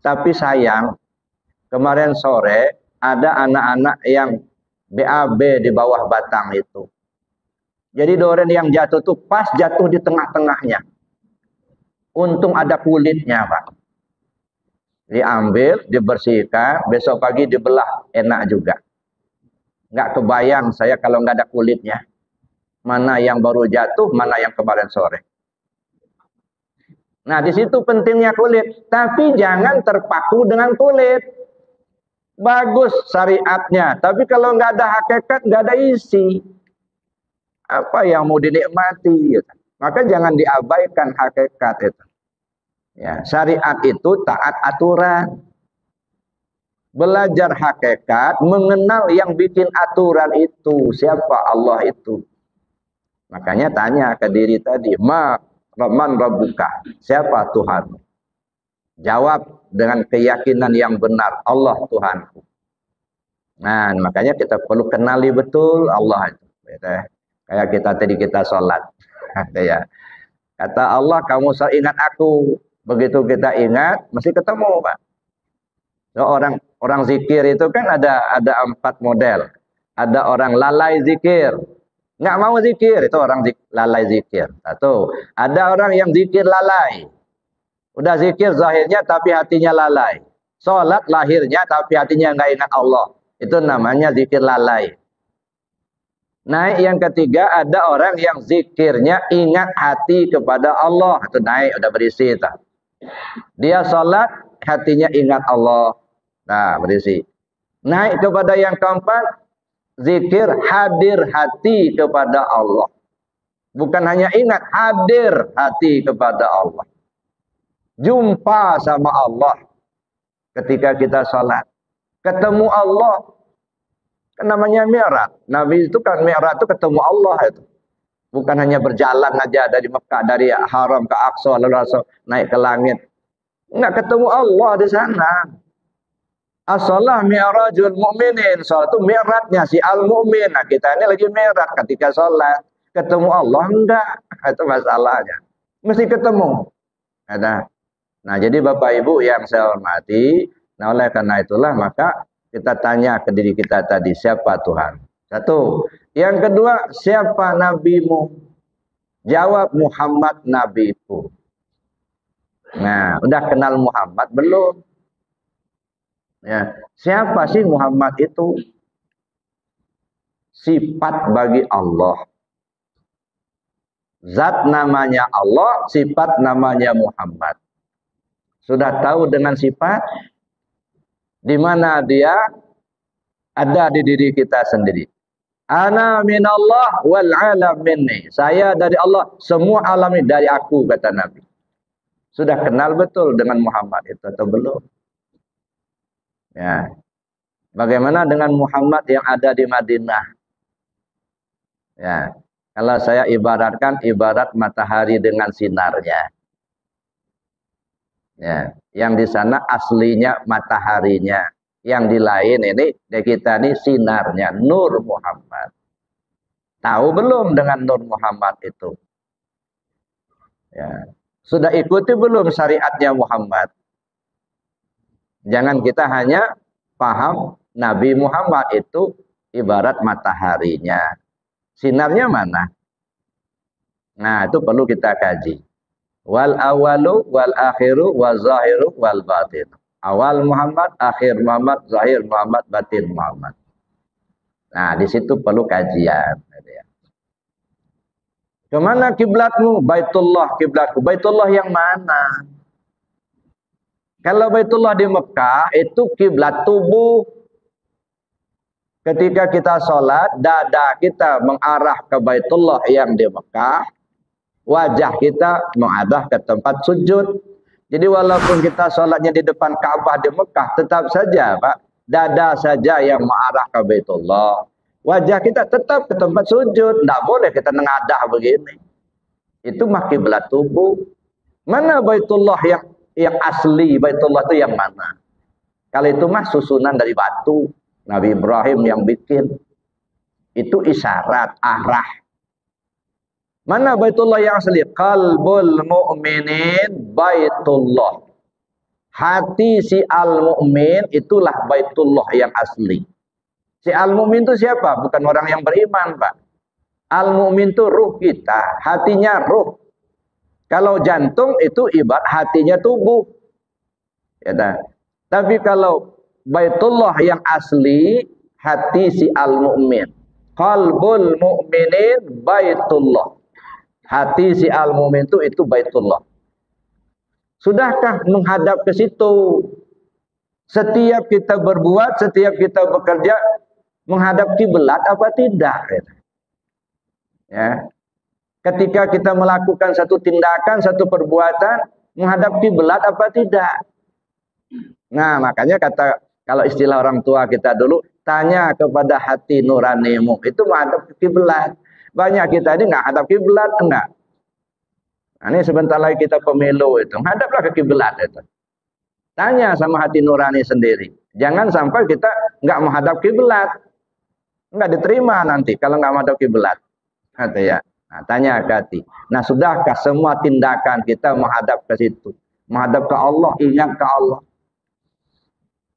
Tapi sayang, kemarin sore ada anak-anak yang BAB di bawah batang itu. Jadi doren yang jatuh tuh pas jatuh di tengah-tengahnya. Untung ada kulitnya Pak. Diambil, dibersihkan, besok pagi dibelah, enak juga. Nggak kebayang saya kalau nggak ada kulitnya. Mana yang baru jatuh, mana yang kemarin sore. Nah, di situ pentingnya kulit. Tapi jangan terpaku dengan kulit. Bagus syariatnya. Tapi kalau nggak ada hakikat, nggak ada isi. Apa yang mau dinikmati? Gitu. Maka jangan diabaikan hakikat itu. Ya, syariat itu taat aturan. Belajar hakikat, mengenal yang bikin aturan itu. Siapa Allah itu? Makanya tanya ke diri tadi, man rabbuka? Siapa Tuhan? Jawab dengan keyakinan yang benar, Allah Tuhanku. Nah, makanya kita perlu kenali betul Allah itu. Kayak kita tadi kita sholat. Ya. Kata Allah, kamu ingat aku. Begitu kita ingat, mesti ketemu Pak. So, orang zikir itu kan ada 4 model. Ada orang lalai zikir. Nggak mau zikir, itu orang lalai zikir. Satu. Ada orang yang zikir lalai. Udah zikir zahirnya tapi hatinya lalai. Sholat lahirnya tapi hatinya nggak ingat Allah. Itu namanya zikir lalai. Naik yang ketiga, ada orang yang zikirnya ingat hati kepada Allah. Itu naik, udah berisi. Dia sholat, hatinya ingat Allah. Nah, berisi. Naik kepada yang keempat, zikir hadir hati kepada Allah. Bukan hanya ingat, hadir hati kepada Allah. Jumpa sama Allah ketika kita sholat. Ketemu Allah. Kan namanya mi'raj. Nabi itu kan mi'raj itu ketemu Allah itu. Bukan hanya berjalan aja dari Mekah, dari Haram ke Aqsa lalu naik ke langit. Enggak, ketemu Allah di sana. As-shalah mi'rajul mu'minin. Salat itu mi'rajnya si al-mu'min. Nah, kita ini lagi mi'raj ketika sholat. Ketemu Allah enggak? Itu masalahnya. Mesti ketemu. Ada. Nah, jadi Bapak Ibu yang saya hormati, nah oleh karena itulah maka kita tanya ke diri kita tadi, siapa Tuhan? Satu. Yang kedua, siapa nabimu? Jawab, Muhammad nabiku. Nah, udah kenal Muhammad belum? Ya, siapa sih Muhammad itu? Sifat bagi Allah. Zat namanya Allah, sifat namanya Muhammad. Sudah tahu dengan sifat? Di mana dia ada di diri kita sendiri. Ana minallah wal alam minni. Saya dari Allah, semua alam ini dari aku, kata Nabi. Sudah kenal betul dengan Muhammad itu atau belum? Ya. Bagaimana dengan Muhammad yang ada di Madinah? Ya. Kalau saya ibaratkan ibarat matahari dengan sinarnya. Ya, yang di sana aslinya mataharinya, yang di lain ini di kita ini sinarnya, Nur Muhammad. Tahu belum dengan Nur Muhammad itu? Ya, sudah ikuti belum syariatnya Muhammad? Jangan kita hanya paham Nabi Muhammad itu ibarat mataharinya. Sinarnya mana? Nah, itu perlu kita kaji. Wal awalu wal akhiru wal zahiru wal batin. Awal Muhammad, akhir Muhammad, zahir Muhammad, batin Muhammad. Nah, di situ perlu kajian. Kemana kiblatmu? Baitullah kiblatku. Baitullah yang mana? Kalau Baitullah di Mekah itu kiblat tubuh. Ketika kita sholat, dada kita mengarah ke Baitullah yang di Mekah, wajah kita mengarah ke tempat sujud. Jadi walaupun kita sholatnya di depan Ka'bah di Mekah, tetap saja Pak, dada saja yang mengarah ke Baitullah. Wajah kita tetap ke tempat sujud. Tidak boleh kita nengadah begini. Itu mah kiblat tubuh. Mana Baitullah yang asli? Baitullah itu yang mana? Kalau itu mah susunan dari batu. Nabi Ibrahim yang bikin. Itu isyarat, arah. Mana Baitullah yang asli? Qalbul mu'minin Baitullah. Hati si al-mu'min itulah Baitullah yang asli. Si al-mu'min itu siapa? Bukan orang yang beriman, Pak. Al-mu'min itu ruh kita, hatinya ruh. Kalau jantung itu ibarat hatinya tubuh. Ya, tapi kalau Baitullah yang asli, hati si al-mu'min. Qalbul mu'minin Baitullah. Hati si al-mu'min itu Baitullah. Sudahkah menghadap ke situ? Setiap kita berbuat, setiap kita bekerja, menghadap kiblat apa tidak? Ya. Ketika kita melakukan satu tindakan, satu perbuatan, menghadap kiblat apa tidak? Nah, makanya kalau istilah orang tua kita dulu, tanya kepada hati nuranimu, itu menghadap kiblat. Banyak kita ini nggak hadap kiblat, enggak. Nah, ini sebentar lagi kita pemilu itu, menghadaplah ke kiblat itu. Tanya sama hati nurani sendiri. Jangan sampai kita nggak menghadap kiblat. Nggak diterima nanti kalau nggak menghadap kiblat. Kata ya. Nah, tanya ke hati. Nah, sudahkah semua tindakan kita menghadap ke situ? Menghadap ke Allah, ingat ke Allah.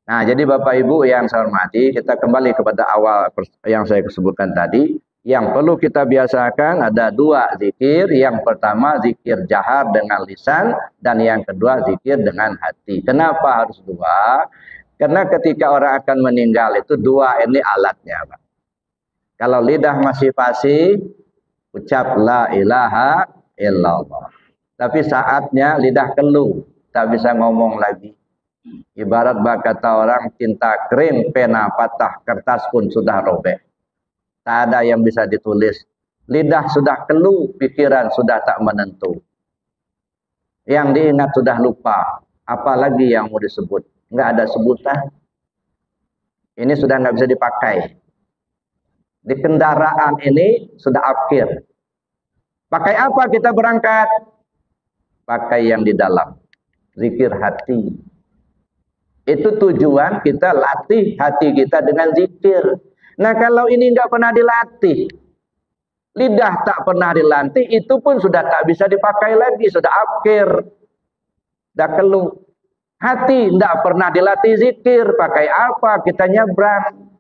Nah, jadi Bapak Ibu yang saya hormati, kita kembali kepada awal yang saya sebutkan tadi. Yang perlu kita biasakan ada dua zikir. Yang pertama zikir jahar dengan lisan, dan yang kedua zikir dengan hati. Kenapa harus dua? Karena ketika orang akan meninggal itu dua ini alatnya, Pak. Kalau lidah masih fasih, ucap la ilaha illallah. Tapi saatnya lidah keluh, tak bisa ngomong lagi. Ibarat kata orang, tinta kering, pena patah, kertas pun sudah robek. Tak ada yang bisa ditulis. Lidah sudah keluh, pikiran sudah tak menentu. Yang diingat sudah lupa. Apalagi yang mau disebut? Nggak ada sebutan. Ini sudah nggak bisa dipakai. Di kendaraan ini sudah akhir. Pakai apa kita berangkat? Pakai yang di dalam. Zikir hati. Itu tujuan kita latih hati kita dengan zikir. Nah, kalau ini nggak pernah dilatih, lidah tak pernah dilatih, itu pun sudah tak bisa dipakai lagi, sudah akhir. Sudah keluh. Hati tidak pernah dilatih zikir, pakai apa? Kita nyebrang.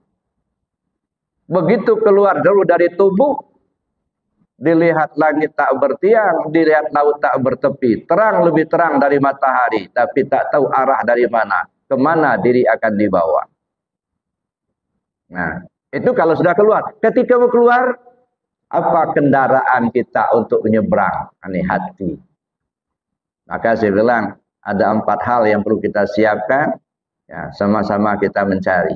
Begitu keluar dulu dari tubuh, dilihat langit tak bertiang, dilihat laut tak bertepi. Terang lebih terang dari matahari, tapi tak tahu arah dari mana. Kemana diri akan dibawa. Nah, itu kalau sudah keluar. Ketika mau keluar, apa kendaraan kita untuk menyeberang? Ini hati. Maka saya bilang, ada 4 hal yang perlu kita siapkan. Ya, sama-sama kita mencari.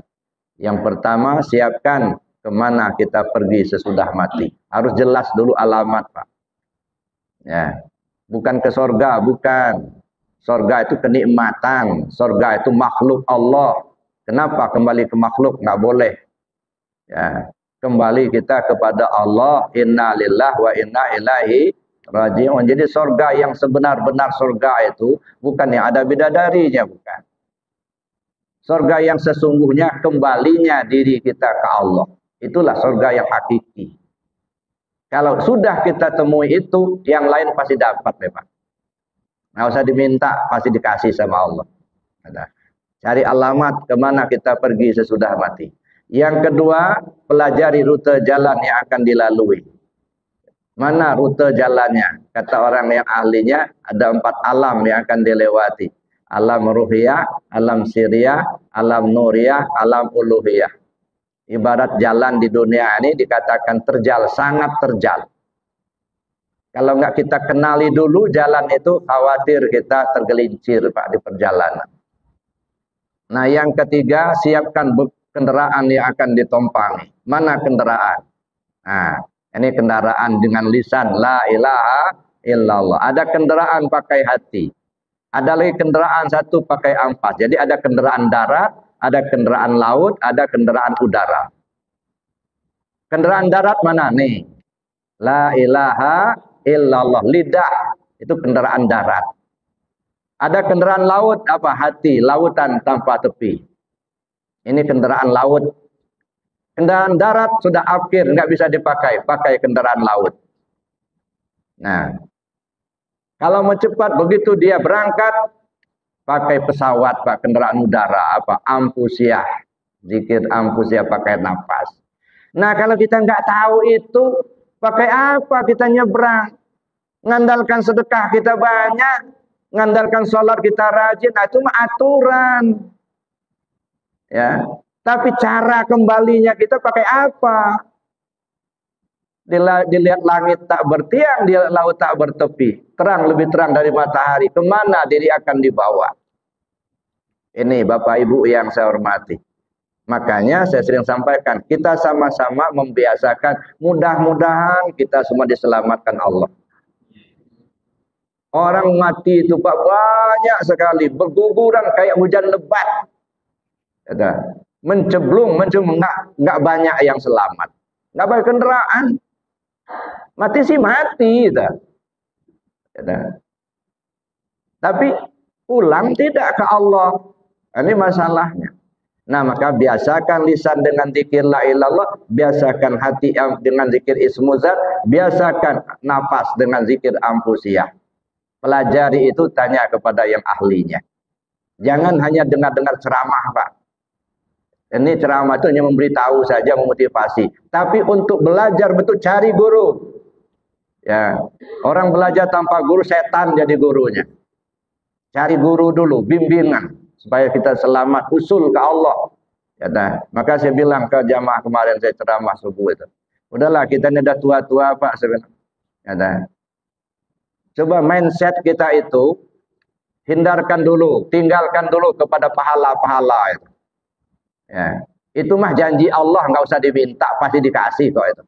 Yang pertama, siapkan kemana kita pergi sesudah mati. Harus jelas dulu alamat, Pak. Ya, bukan ke sorga, bukan. Sorga itu kenikmatan. Sorga itu makhluk Allah. Kenapa kembali ke makhluk? Nggak boleh. Ya, kembali kita kepada Allah. Inna lillahi wa inna ilaihi raji'un. Jadi sorga yang sebenar-benar sorga itu bukan yang ada bidadarinya, bukan. Sorga yang sesungguhnya kembalinya diri kita ke Allah. Itulah sorga yang hakiki. Kalau sudah kita temui itu, yang lain pasti dapat memang. Nggak usah diminta, pasti dikasih sama Allah. Cari alamat kemana kita pergi sesudah mati. Yang kedua, pelajari rute jalan yang akan dilalui. Mana rute jalannya? Kata orang yang ahlinya, ada 4 alam yang akan dilewati. Alam ruhiyah, alam siriyah, alam nuriyah, alam uluhiyah. Ibarat jalan di dunia ini dikatakan terjal, sangat terjal. Kalau nggak kita kenali dulu jalan itu, khawatir kita tergelincir Pak di perjalanan. Nah yang ketiga, siapkan kendaraan yang akan ditompangi. Mana kendaraan? Nah, ini kendaraan dengan lisan la ilaha illallah. Ada kendaraan pakai hati. Ada lagi kendaraan satu pakai ampas. Jadi ada kendaraan darat, ada kendaraan laut, ada kendaraan udara. Kendaraan darat mana nih? La ilaha illallah. Lidah itu kendaraan darat. Ada kendaraan laut apa? Hati, lautan tanpa tepi. Ini kendaraan laut. Kendaraan darat sudah akhir, nggak bisa dipakai, pakai kendaraan laut. Nah, kalau mau cepat begitu dia berangkat, pakai pesawat, pak, kendaraan udara, apa? Ampusiah, zikir ampusiah pakai nafas. Nah, kalau kita nggak tahu itu, pakai apa kita nyebrang? Ngandalkan sedekah kita banyak, ngandalkan sholat kita rajin, nah itu mah aturan. Ya, tapi cara kembalinya kita pakai apa? Dilihat langit tak bertiang, di laut tak bertepi. Terang lebih terang dari matahari. Kemana diri akan dibawa? Ini Bapak Ibu yang saya hormati. Makanya saya sering sampaikan, kita sama-sama membiasakan, mudah-mudahan kita semua diselamatkan Allah. Orang mati itu Pak banyak sekali, berguguran kayak hujan lebat. Menceblung, nggak banyak yang selamat. Nggak pakai kendaraan. Mati sih mati. Tapi pulang tidak ke Allah. Ini masalahnya. Nah maka biasakan lisan dengan zikir la ilallah, biasakan hati dengan zikir ismuzat, biasakan nafas dengan zikir ampusiah. Pelajari itu, tanya kepada yang ahlinya. Jangan hanya dengar-dengar ceramah Pak. Ini ceramah itu hanya memberitahu saja, memotivasi. Tapi untuk belajar betul cari guru. Ya, orang belajar tanpa guru setan jadi gurunya. Cari guru dulu, bimbingan supaya kita selamat, usul ke Allah. Ya, nah, maka saya bilang ke jamaah kemarin saya ceramah subuh itu. Udahlah kita ini udah tua-tua Pak sebenarnya. Ya, nah. Coba mindset kita itu hindarkan dulu, tinggalkan dulu kepada pahala-pahala itu. Ya, itu mah janji Allah, nggak usah diminta, pasti dikasih kok itu.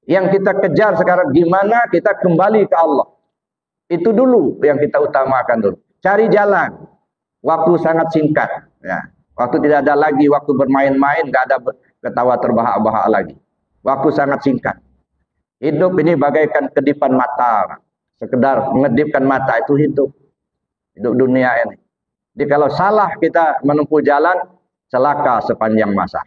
Yang kita kejar sekarang gimana kita kembali ke Allah. Itu dulu yang kita utamakan dulu. Cari jalan. Waktu sangat singkat. Ya. Waktu tidak ada lagi, waktu bermain-main, nggak ada ketawa terbahak-bahak lagi. Waktu sangat singkat. Hidup ini bagaikan kedipan mata. Sekedar mengedipkan mata itu hidup. Hidup dunia ini. Jadi kalau salah kita menempuh jalan, celaka sepanjang masa.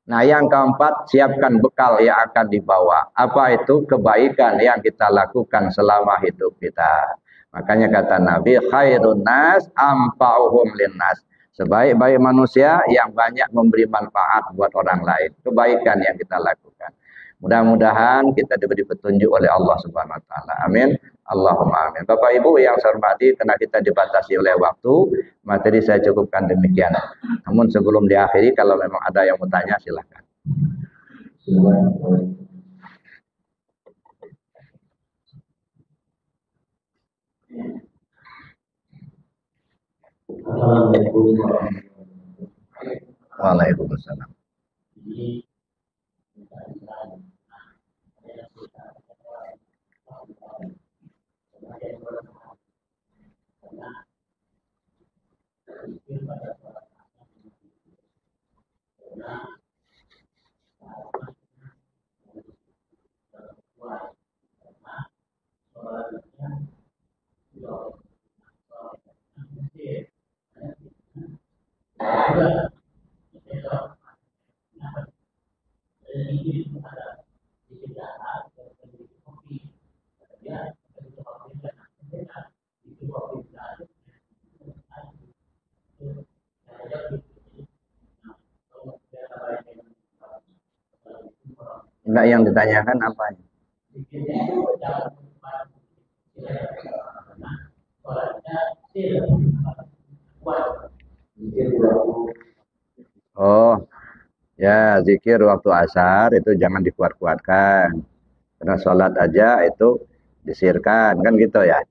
Nah yang keempat, siapkan bekal yang akan dibawa. Apa itu? Kebaikan yang kita lakukan selama hidup kita. Makanya kata Nabi, khairun nas ampa'uhum linnas. Sebaik-baik manusia yang banyak memberi manfaat buat orang lain. Kebaikan yang kita lakukan. Mudah-mudahan kita diberi petunjuk oleh Allah Subhanahu wa taala. Amin. Allahumma amin. Bapak Ibu yang saya hormati, karena kita dibatasi oleh waktu, materi saya cukupkan demikian. Namun sebelum diakhiri, kalau memang ada yang mau tanya silahkan. Waalaikumsalam. Enggak, yang ditanyakan apa? Oh, ya zikir waktu asar itu jangan dikuat-kuatkan. Karena sholat aja itu disirkan, kan gitu ya.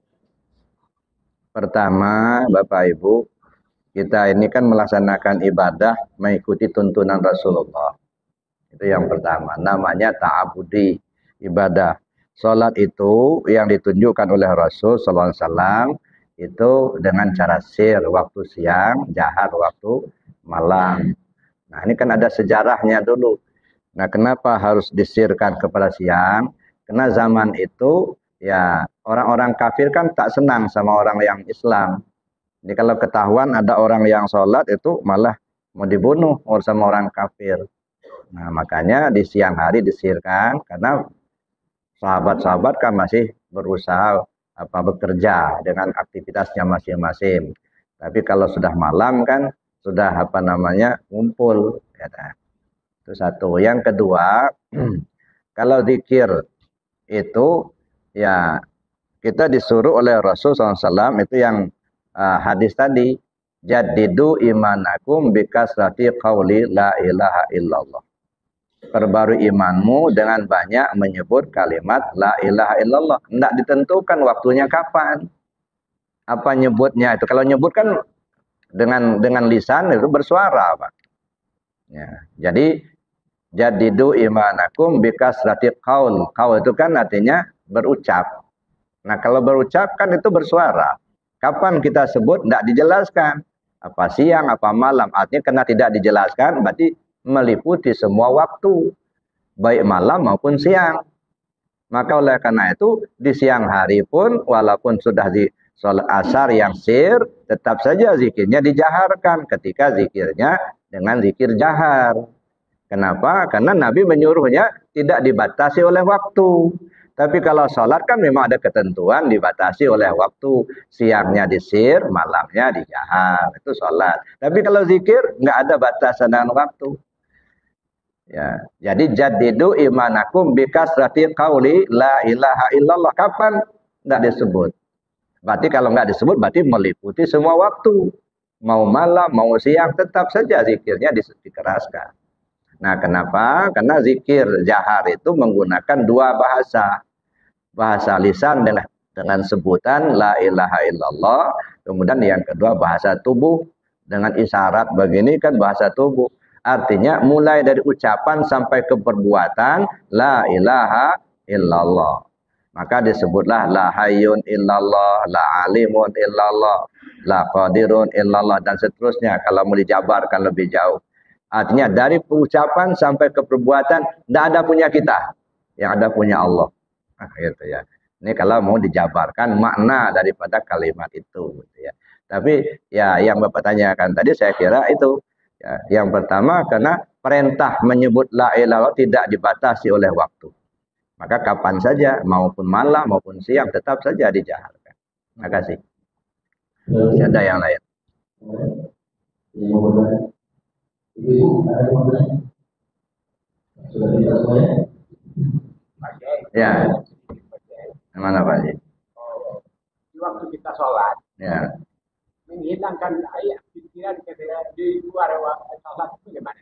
Pertama, Bapak Ibu, kita ini kan melaksanakan ibadah mengikuti tuntunan Rasulullah. Itu yang pertama, namanya ta'abudi, ibadah. Sholat itu yang ditunjukkan oleh Rasul SAW itu dengan cara sir, waktu siang, jahar waktu malam. Nah ini kan ada sejarahnya dulu. Nah kenapa harus disirkan kepada siang? Karena zaman itu ya orang-orang kafir kan tak senang sama orang yang Islam. Jadi kalau ketahuan ada orang yang sholat itu malah mau dibunuh sama orang kafir. Nah makanya di siang hari disirkan karena sahabat-sahabat kan masih berusaha bekerja dengan aktivitasnya masing-masing. Tapi kalau sudah malam kan sudah ngumpul. Ya, itu satu. Yang kedua, kalau zikir itu ya kita disuruh oleh Rasulullah SAW itu yang hadis tadi, jadidu imanakum bikasrati qauli la ilaha illallah. Perbarui imanmu dengan banyak menyebut kalimat la ilaha illallah. Tidak ditentukan waktunya kapan. Apa nyebutnya itu? Kalau nyebut kan dengan lisan itu bersuara, Pak. Ya, jadi jadidu imanakum bikasrati qaul. Qaul itu kan artinya berucap. Nah, kalau berucap kan itu bersuara. Kapan kita sebut tidak dijelaskan. Apa siang, apa malam. Artinya karena tidak dijelaskan berarti meliputi semua waktu, baik malam maupun siang. Maka oleh karena itu di siang hari pun walaupun sudah di sholat asar yang sir, tetap saja zikirnya dijaharkan ketika zikirnya dengan zikir jahar. Kenapa? Karena Nabi menyuruhnya tidak dibatasi oleh waktu. Tapi kalau sholat kan memang ada ketentuan dibatasi oleh waktu. Siangnya disir, malamnya dijahar. Itu sholat. Tapi kalau zikir nggak ada batasan dengan waktu. Ya, jadi jadidu imanakum bikasrati qauli la ilaha illallah. Kapan? Nggak disebut. Berarti kalau nggak disebut berarti meliputi semua waktu. Mau malam, mau siang tetap saja zikirnya dikeraskan. Nah, kenapa? Karena zikir jahar itu menggunakan dua bahasa. Bahasa lisan dengan sebutan la ilaha illallah. Kemudian yang kedua bahasa tubuh dengan isyarat begini kan bahasa tubuh. Artinya mulai dari ucapan sampai ke perbuatan la ilaha illallah. Maka disebutlah la hayyun illallah, la alimun illallah, la qadirun illallah dan seterusnya kalau mau dijabarkan lebih jauh. Artinya dari ucapan sampai ke perbuatan tidak ada punya kita, yang ada punya Allah. Nah, gitu ya. Ini kalau mau dijabarkan makna daripada kalimat itu gitu ya. Tapi ya yang Bapak tanyakan tadi saya kira itu ya, yang pertama karena perintah menyebut la ilaha tidak dibatasi oleh waktu. Maka kapan saja maupun malam maupun siang tetap saja dijaharkan. Terima kasih. Masih ada yang lain? Ya. Mana Pak Haji? Waktu kita sholat. Ya. Menghilangkan ayat pikiran di luar waktu sholat itu bagaimana?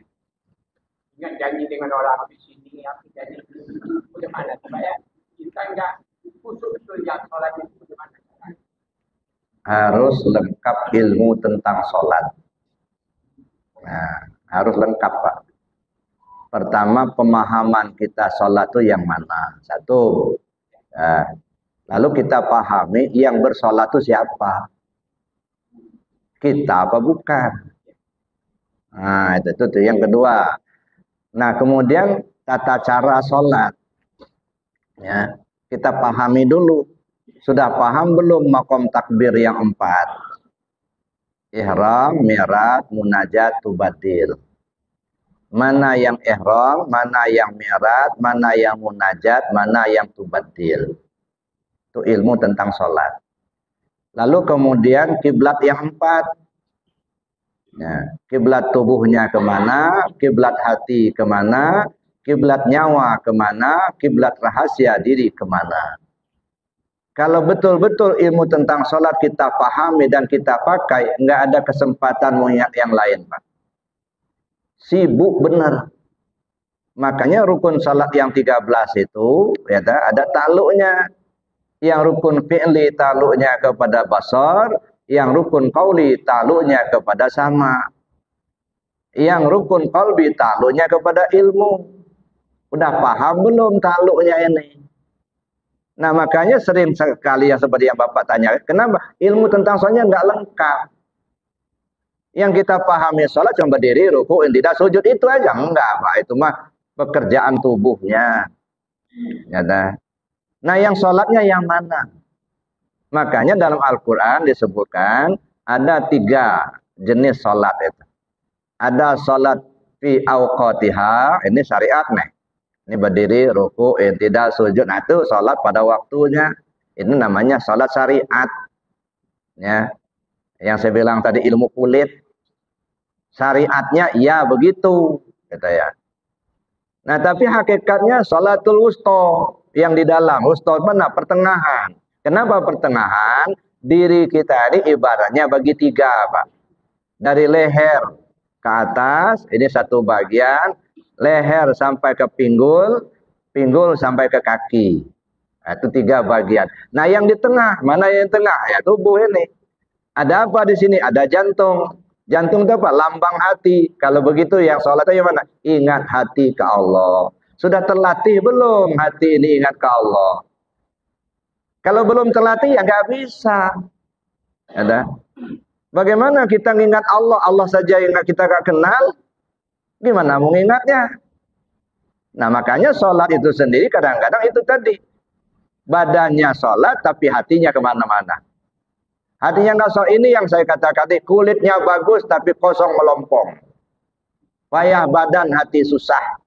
Ingat janji dengan orang di sini, janji bagaimana supaya kita enggak kusuk yang sholat itu bagaimana? Harus lengkap ilmu tentang sholat. Nah, harus lengkap Pak. Pertama pemahaman kita sholat itu yang mana? Satu. Nah, lalu kita pahami yang bersolat itu siapa? Kita apa bukan? Nah, itu yang kedua. Nah, kemudian tata cara sholat. Ya, kita pahami dulu. Sudah paham belum makom takbir yang 4? Ihram, mi'raj, munajat, tubatil. Mana yang ihram, mana yang mi'raj, mana yang munajat, mana yang tubatil. Itu ilmu tentang sholat. Lalu kemudian kiblat yang 4. Ya, kiblat tubuhnya kemana, kiblat hati kemana, kiblat nyawa kemana, kiblat rahasia diri kemana. Kalau betul-betul ilmu tentang sholat kita pahami dan kita pakai, nggak ada kesempatan melihat yang lain, Pak. Sibuk benar. Makanya rukun salat yang 13 itu ya ada takluknya. Yang rukun fi'li takluknya kepada basar, yang rukun qauli takluknya kepada sama. Yang rukun qalbi takluknya kepada ilmu. Udah paham belum takluknya ini? Nah, makanya sering sekali yang seperti yang Bapak tanya, kenapa ilmu tentang sholatnya nggak lengkap? Yang kita pahami sholat cuma berdiri, ruku, tidak sujud itu aja. Enggak, Pak. Itu mah pekerjaan tubuhnya. Ya, nah, yang sholatnya yang mana? Makanya dalam Al-Quran disebutkan ada 3 jenis sholat itu. Ada sholat fi awqatiha, ini syariat nih. Ini berdiri, ruku, tidak sujud. Nah, itu sholat pada waktunya. Ini namanya sholat syariat. Ya. Yang saya bilang tadi ilmu kulit. Syariatnya ya begitu. Gitu ya. Nah, tapi hakikatnya sholatul wusta yang di dalam. Wusta mana? Pertengahan. Kenapa pertengahan? Diri kita ini ibaratnya bagi 3, Pak. Dari leher ke atas, ini satu bagian. Leher sampai ke pinggul, pinggul sampai ke kaki. Nah, itu 3 bagian. Nah, yang di tengah, mana yang tengah? Ya tubuh ini. Ada apa di sini? Ada jantung. Jantung itu apa? Lambang hati. Kalau begitu yang sholatnya mana? Ingat hati ke Allah. Sudah terlatih belum hati ini ingat ke Allah? Kalau belum terlatih ya nggak bisa. Ada. Bagaimana kita mengingat Allah? Allah saja yang kita nggak kenal. Gimana mau mengingatnya? Nah, makanya sholat itu sendiri kadang-kadang itu tadi. Badannya sholat tapi hatinya kemana-mana. Hatinya nggak sholat, ini yang saya katakan, kulitnya bagus tapi kosong melompong. Payah badan hati susah.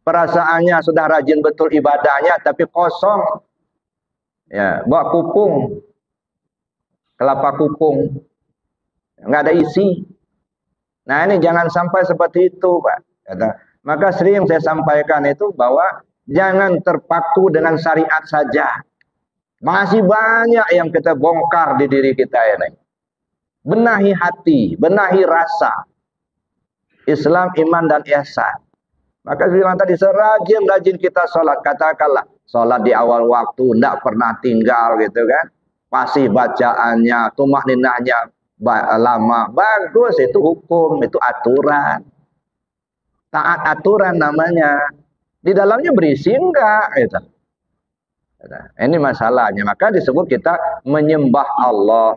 Perasaannya sudah rajin betul ibadahnya tapi kosong. Ya, bawa kupung. Kelapa kupung. Nggak ada isi. Nah, ini jangan sampai seperti itu, Pak. Maka sering saya sampaikan itu bahwa jangan terpaku dengan syariat saja. Masih banyak yang kita bongkar di diri kita ini. Benahi hati, benahi rasa. Islam, iman, dan ihsan. Maka saya bilang tadi, serajin-rajin kita sholat. Katakanlah, sholat di awal waktu, tidak pernah tinggal gitu kan. Fasih bacaannya, tumakninahnya lama. Bagus, itu hukum, itu aturan. Taat aturan namanya. Di dalamnya berisi enggak gitu. Ini masalahnya. Maka disebut kita menyembah Allah.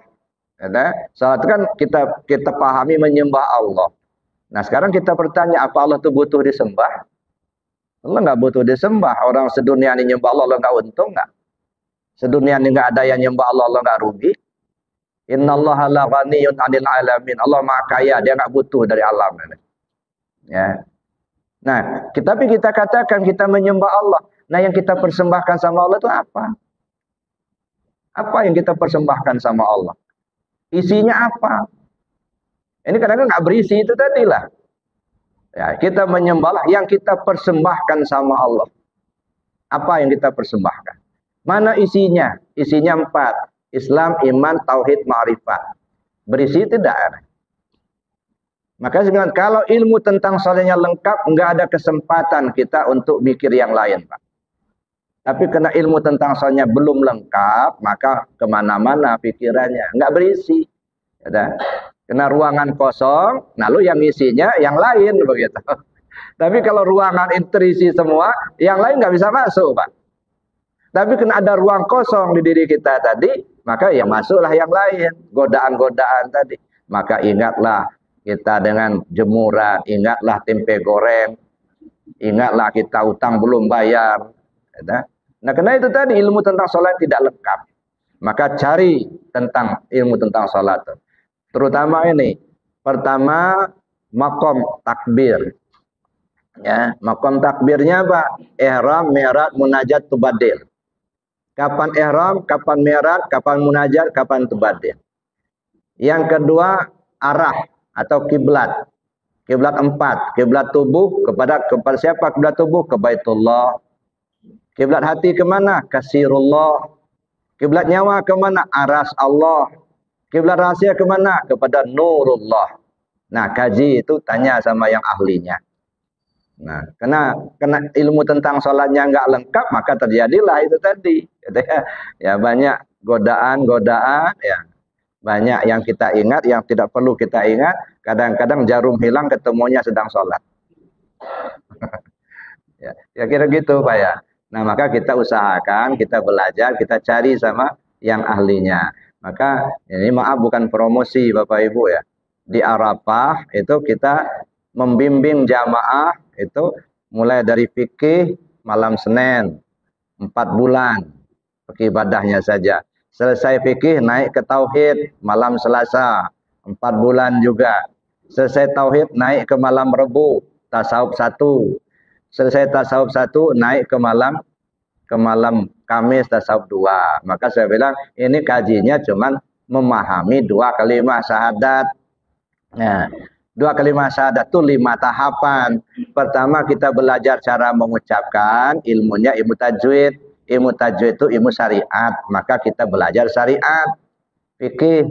Salat kan kita pahami menyembah Allah. Nah, sekarang kita bertanya, apa Allah itu butuh disembah? Allah nggak butuh disembah. Orang sedunia ini nyembah Allah, Allah nggak untung nggak? Sedunia ini nggak ada yang nyembah Allah, Allah nggak rugi. Innallaha la ghaniyun 'anil 'alamin. Allah Maha Kaya, dia nggak butuh dari alam ini. Ya. Nah, tapi kita katakan kita menyembah Allah. Nah, yang kita persembahkan sama Allah itu apa? Apa yang kita persembahkan sama Allah? Isinya apa? Ini kadang-kadang nggak berisi itu tadi lah. Ya, kita menyembahlah yang kita persembahkan sama Allah. Apa yang kita persembahkan? Mana isinya? Isinya 4. Islam, iman, tauhid, ma'rifat. Berisi tidak. Maka sebenarnya kalau ilmu tentang sholatnya lengkap, nggak ada kesempatan kita untuk mikir yang lain, Pak. Tapi karena ilmu tentang sholatnya belum lengkap, maka kemana-mana pikirannya nggak berisi. Ya, karena ruangan kosong, lalu yang isinya yang lain begitu. Tapi kalau ruangan terisi semua, yang lain nggak bisa masuk, Pak. Tapi karena ada ruang kosong di diri kita tadi, maka ya masuklah yang lain, godaan-godaan tadi. Maka ingatlah kita dengan jemuran, ingatlah tempe goreng, ingatlah kita utang belum bayar. Nah, karena itu tadi ilmu tentang sholat tidak lengkap. Maka cari tentang ilmu tentang sholat. Terutama ini, pertama makom takbir. Ya, makom takbirnya apa? Ihram, mi'raj, munajat, tubadil. Kapan ihram, kapan mi'raj, kapan munajat, kapan tubadil. Yang kedua, arah atau kiblat. Kiblat 4, kiblat tubuh kepada siapa kiblat tubuh? Ke Baitullah. Kiblat hati kemana? Ke Sirullah. Kiblat nyawa kemana? Aras Allah. Kiblat rahasia kemana? Kepada Nurullah. Nah, kaji itu tanya sama yang ahlinya. Nah, kena ilmu tentang sholatnya nggak lengkap, maka terjadilah itu tadi. Gitu ya. Ya banyak godaan-godaan, ya banyak yang kita ingat, yang tidak perlu kita ingat. Kadang-kadang jarum hilang ketemunya sedang sholat. Ya kira gitu Pak ya. Nah maka kita usahakan, kita belajar, kita cari sama yang ahlinya. Maka ini maaf bukan promosi Bapak Ibu ya. Di Arafah itu kita membimbing jamaah itu mulai dari fikih malam Senin 4 bulan fikih ibadahnya saja. Selesai fikih naik ke tauhid malam Selasa 4 bulan juga. Selesai tauhid naik ke malam Rebu tasawuf 1. Selesai tasawuf 1 naik ke malam Kamis tasawuf 2. Maka saya bilang ini kajinya cuman memahami 2 kalimat syahadat. Nah, 2 kalimat syahadat itu 5 tahapan. Pertama kita belajar cara mengucapkan, ilmunya ilmu tajwid. Ilmu tajwid itu ilmu syariat, maka kita belajar syariat, fikih.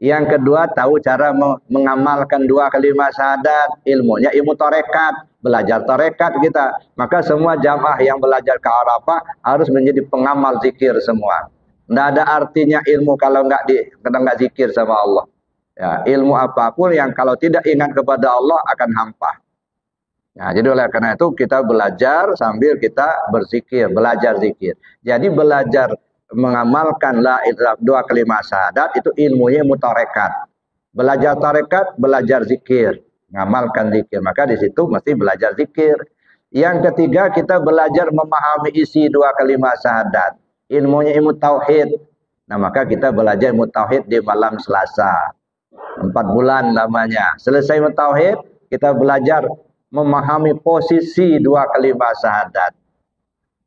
Yang kedua tahu cara mengamalkan 2 kalimat syahadat, ilmunya ilmu tarekat, belajar tarekat kita. Maka semua jamaah yang belajar ke Arafah harus menjadi pengamal zikir semua. Tidak ada artinya ilmu kalau nggak zikir sama Allah. Ya, ilmu apapun yang kalau tidak ingat kepada Allah akan hampa. Nah, jadi oleh karena itu kita belajar sambil kita berzikir, belajar zikir. Jadi belajar mengamalkan la ilaha 2 kalimat syahadat itu ilmunya ilmu tarekat. Belajar tarekat, belajar zikir, mengamalkan zikir. Maka di situ mesti belajar zikir. Yang ketiga kita belajar memahami isi 2 kalimat syahadat. Ilmunya ilmu tauhid. Nah, maka kita belajar ilmu tauhid di malam Selasa. 4 bulan lamanya. Selesai ilmu tauhid, kita belajar memahami posisi 2 kalimat syahadat.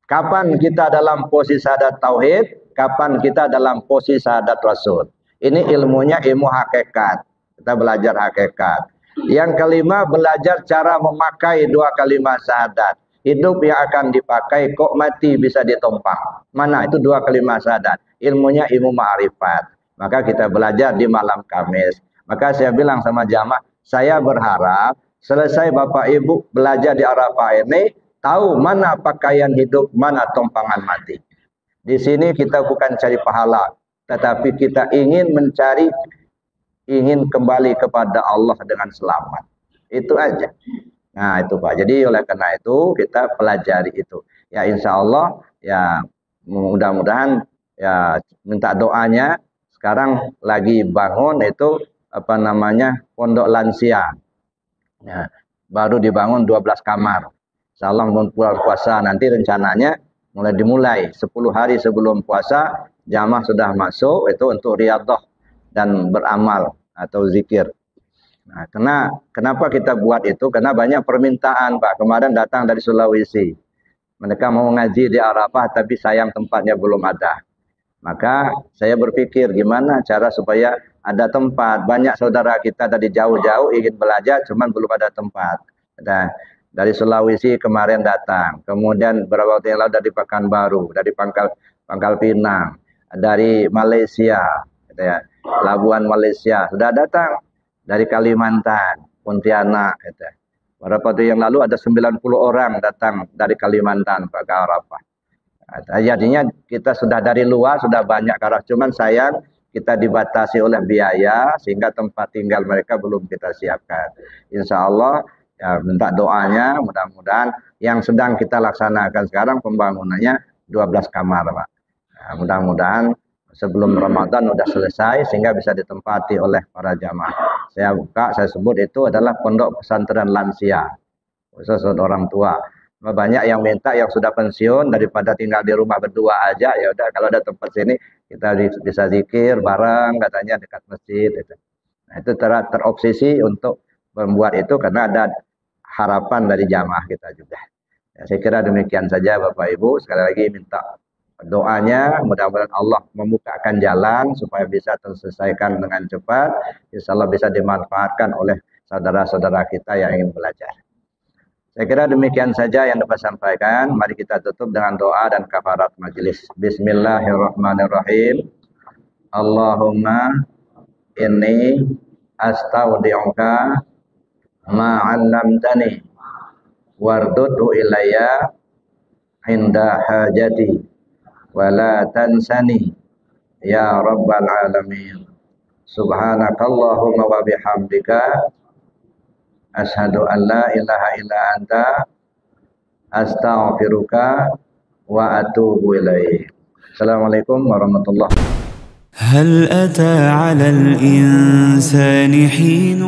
Kapan kita dalam posisi syahadat tauhid, kapan kita dalam posisi syahadat rasul. Ini ilmunya ilmu hakikat. Kita belajar hakikat. Yang kelima, belajar cara memakai 2 kalimat syahadat. Hidup yang akan dipakai, kok mati bisa ditumpang. Mana itu 2 kalimat syahadat? Ilmunya ilmu ma'rifat. Maka kita belajar di malam Kamis. Maka saya bilang sama jamaah, saya berharap selesai Bapak Ibu belajar di Arafah ini, tahu mana pakaian hidup, mana tumpangan mati. Di sini kita bukan cari pahala, tetapi kita ingin kembali kepada Allah dengan selamat. Itu aja. Nah itu Pak. Jadi oleh karena itu kita pelajari itu. Ya insya Allah ya mudah-mudahan ya minta doanya. Sekarang lagi bangun itu pondok lansia. Ya, baru dibangun 12 kamar. Insyaallah bulan puasa nanti rencananya dimulai 10 hari sebelum puasa jamaah sudah masuk itu untuk riyadhah dan beramal atau zikir. Nah, kenapa kita buat itu? Karena banyak permintaan Pak. Kemarin datang dari Sulawesi. Mereka mau ngaji di Arafah tapi sayang tempatnya belum ada. Maka saya berpikir gimana cara supaya ada tempat. Banyak saudara kita dari jauh-jauh ingin belajar, cuman belum ada tempat. Nah, dari Sulawesi kemarin datang. Kemudian beberapa waktu yang lalu dari Pekanbaru, dari Pangkal Pinang, dari Malaysia, gitu ya, Labuan Malaysia sudah datang. Dari Kalimantan, Pontianak, gitu. Beberapa waktu yang lalu ada 90 orang datang dari Kalimantan Pak ke Arafah. Jadinya kita sudah dari luar sudah banyak arah, cuman sayang kita dibatasi oleh biaya sehingga tempat tinggal mereka belum kita siapkan. Insya Allah ya minta doanya mudah-mudahan yang sedang kita laksanakan sekarang pembangunannya 12 kamar Pak. Nah, mudah-mudahan sebelum Ramadan sudah selesai sehingga bisa ditempati oleh para jamaah. Saya sebut itu adalah pondok pesantren lansia khusus untuk orang tua. Banyak yang minta yang sudah pensiun daripada tinggal di rumah berdua aja, ya udah kalau ada tempat sini kita bisa zikir bareng katanya dekat masjid itu. Nah, itu terobsesi untuk membuat itu karena ada harapan dari jamaah kita juga. Ya, saya kira demikian saja Bapak Ibu. Sekali lagi minta doanya mudah-mudahan Allah membukakan jalan supaya bisa terselesaikan dengan cepat. Insya Allah bisa dimanfaatkan oleh saudara-saudara kita yang ingin belajar. Saya kira demikian saja yang dapat sampaikan. Mari kita tutup dengan doa dan kafarat majelis. Bismillahirrahmanirrahim. Allahumma inni astaudi'uka ma 'allamtani wardudhu ilayya inda hajati wa la tansani ya rabbal alamin. Subhanakallahumma wa bihamdika asyhadu an la ilaha illa anta astaghfiruka wa atubu ilaik. Assalamualaikum warahmatullahi wabarakatuh. هل أتى على الإنسان حين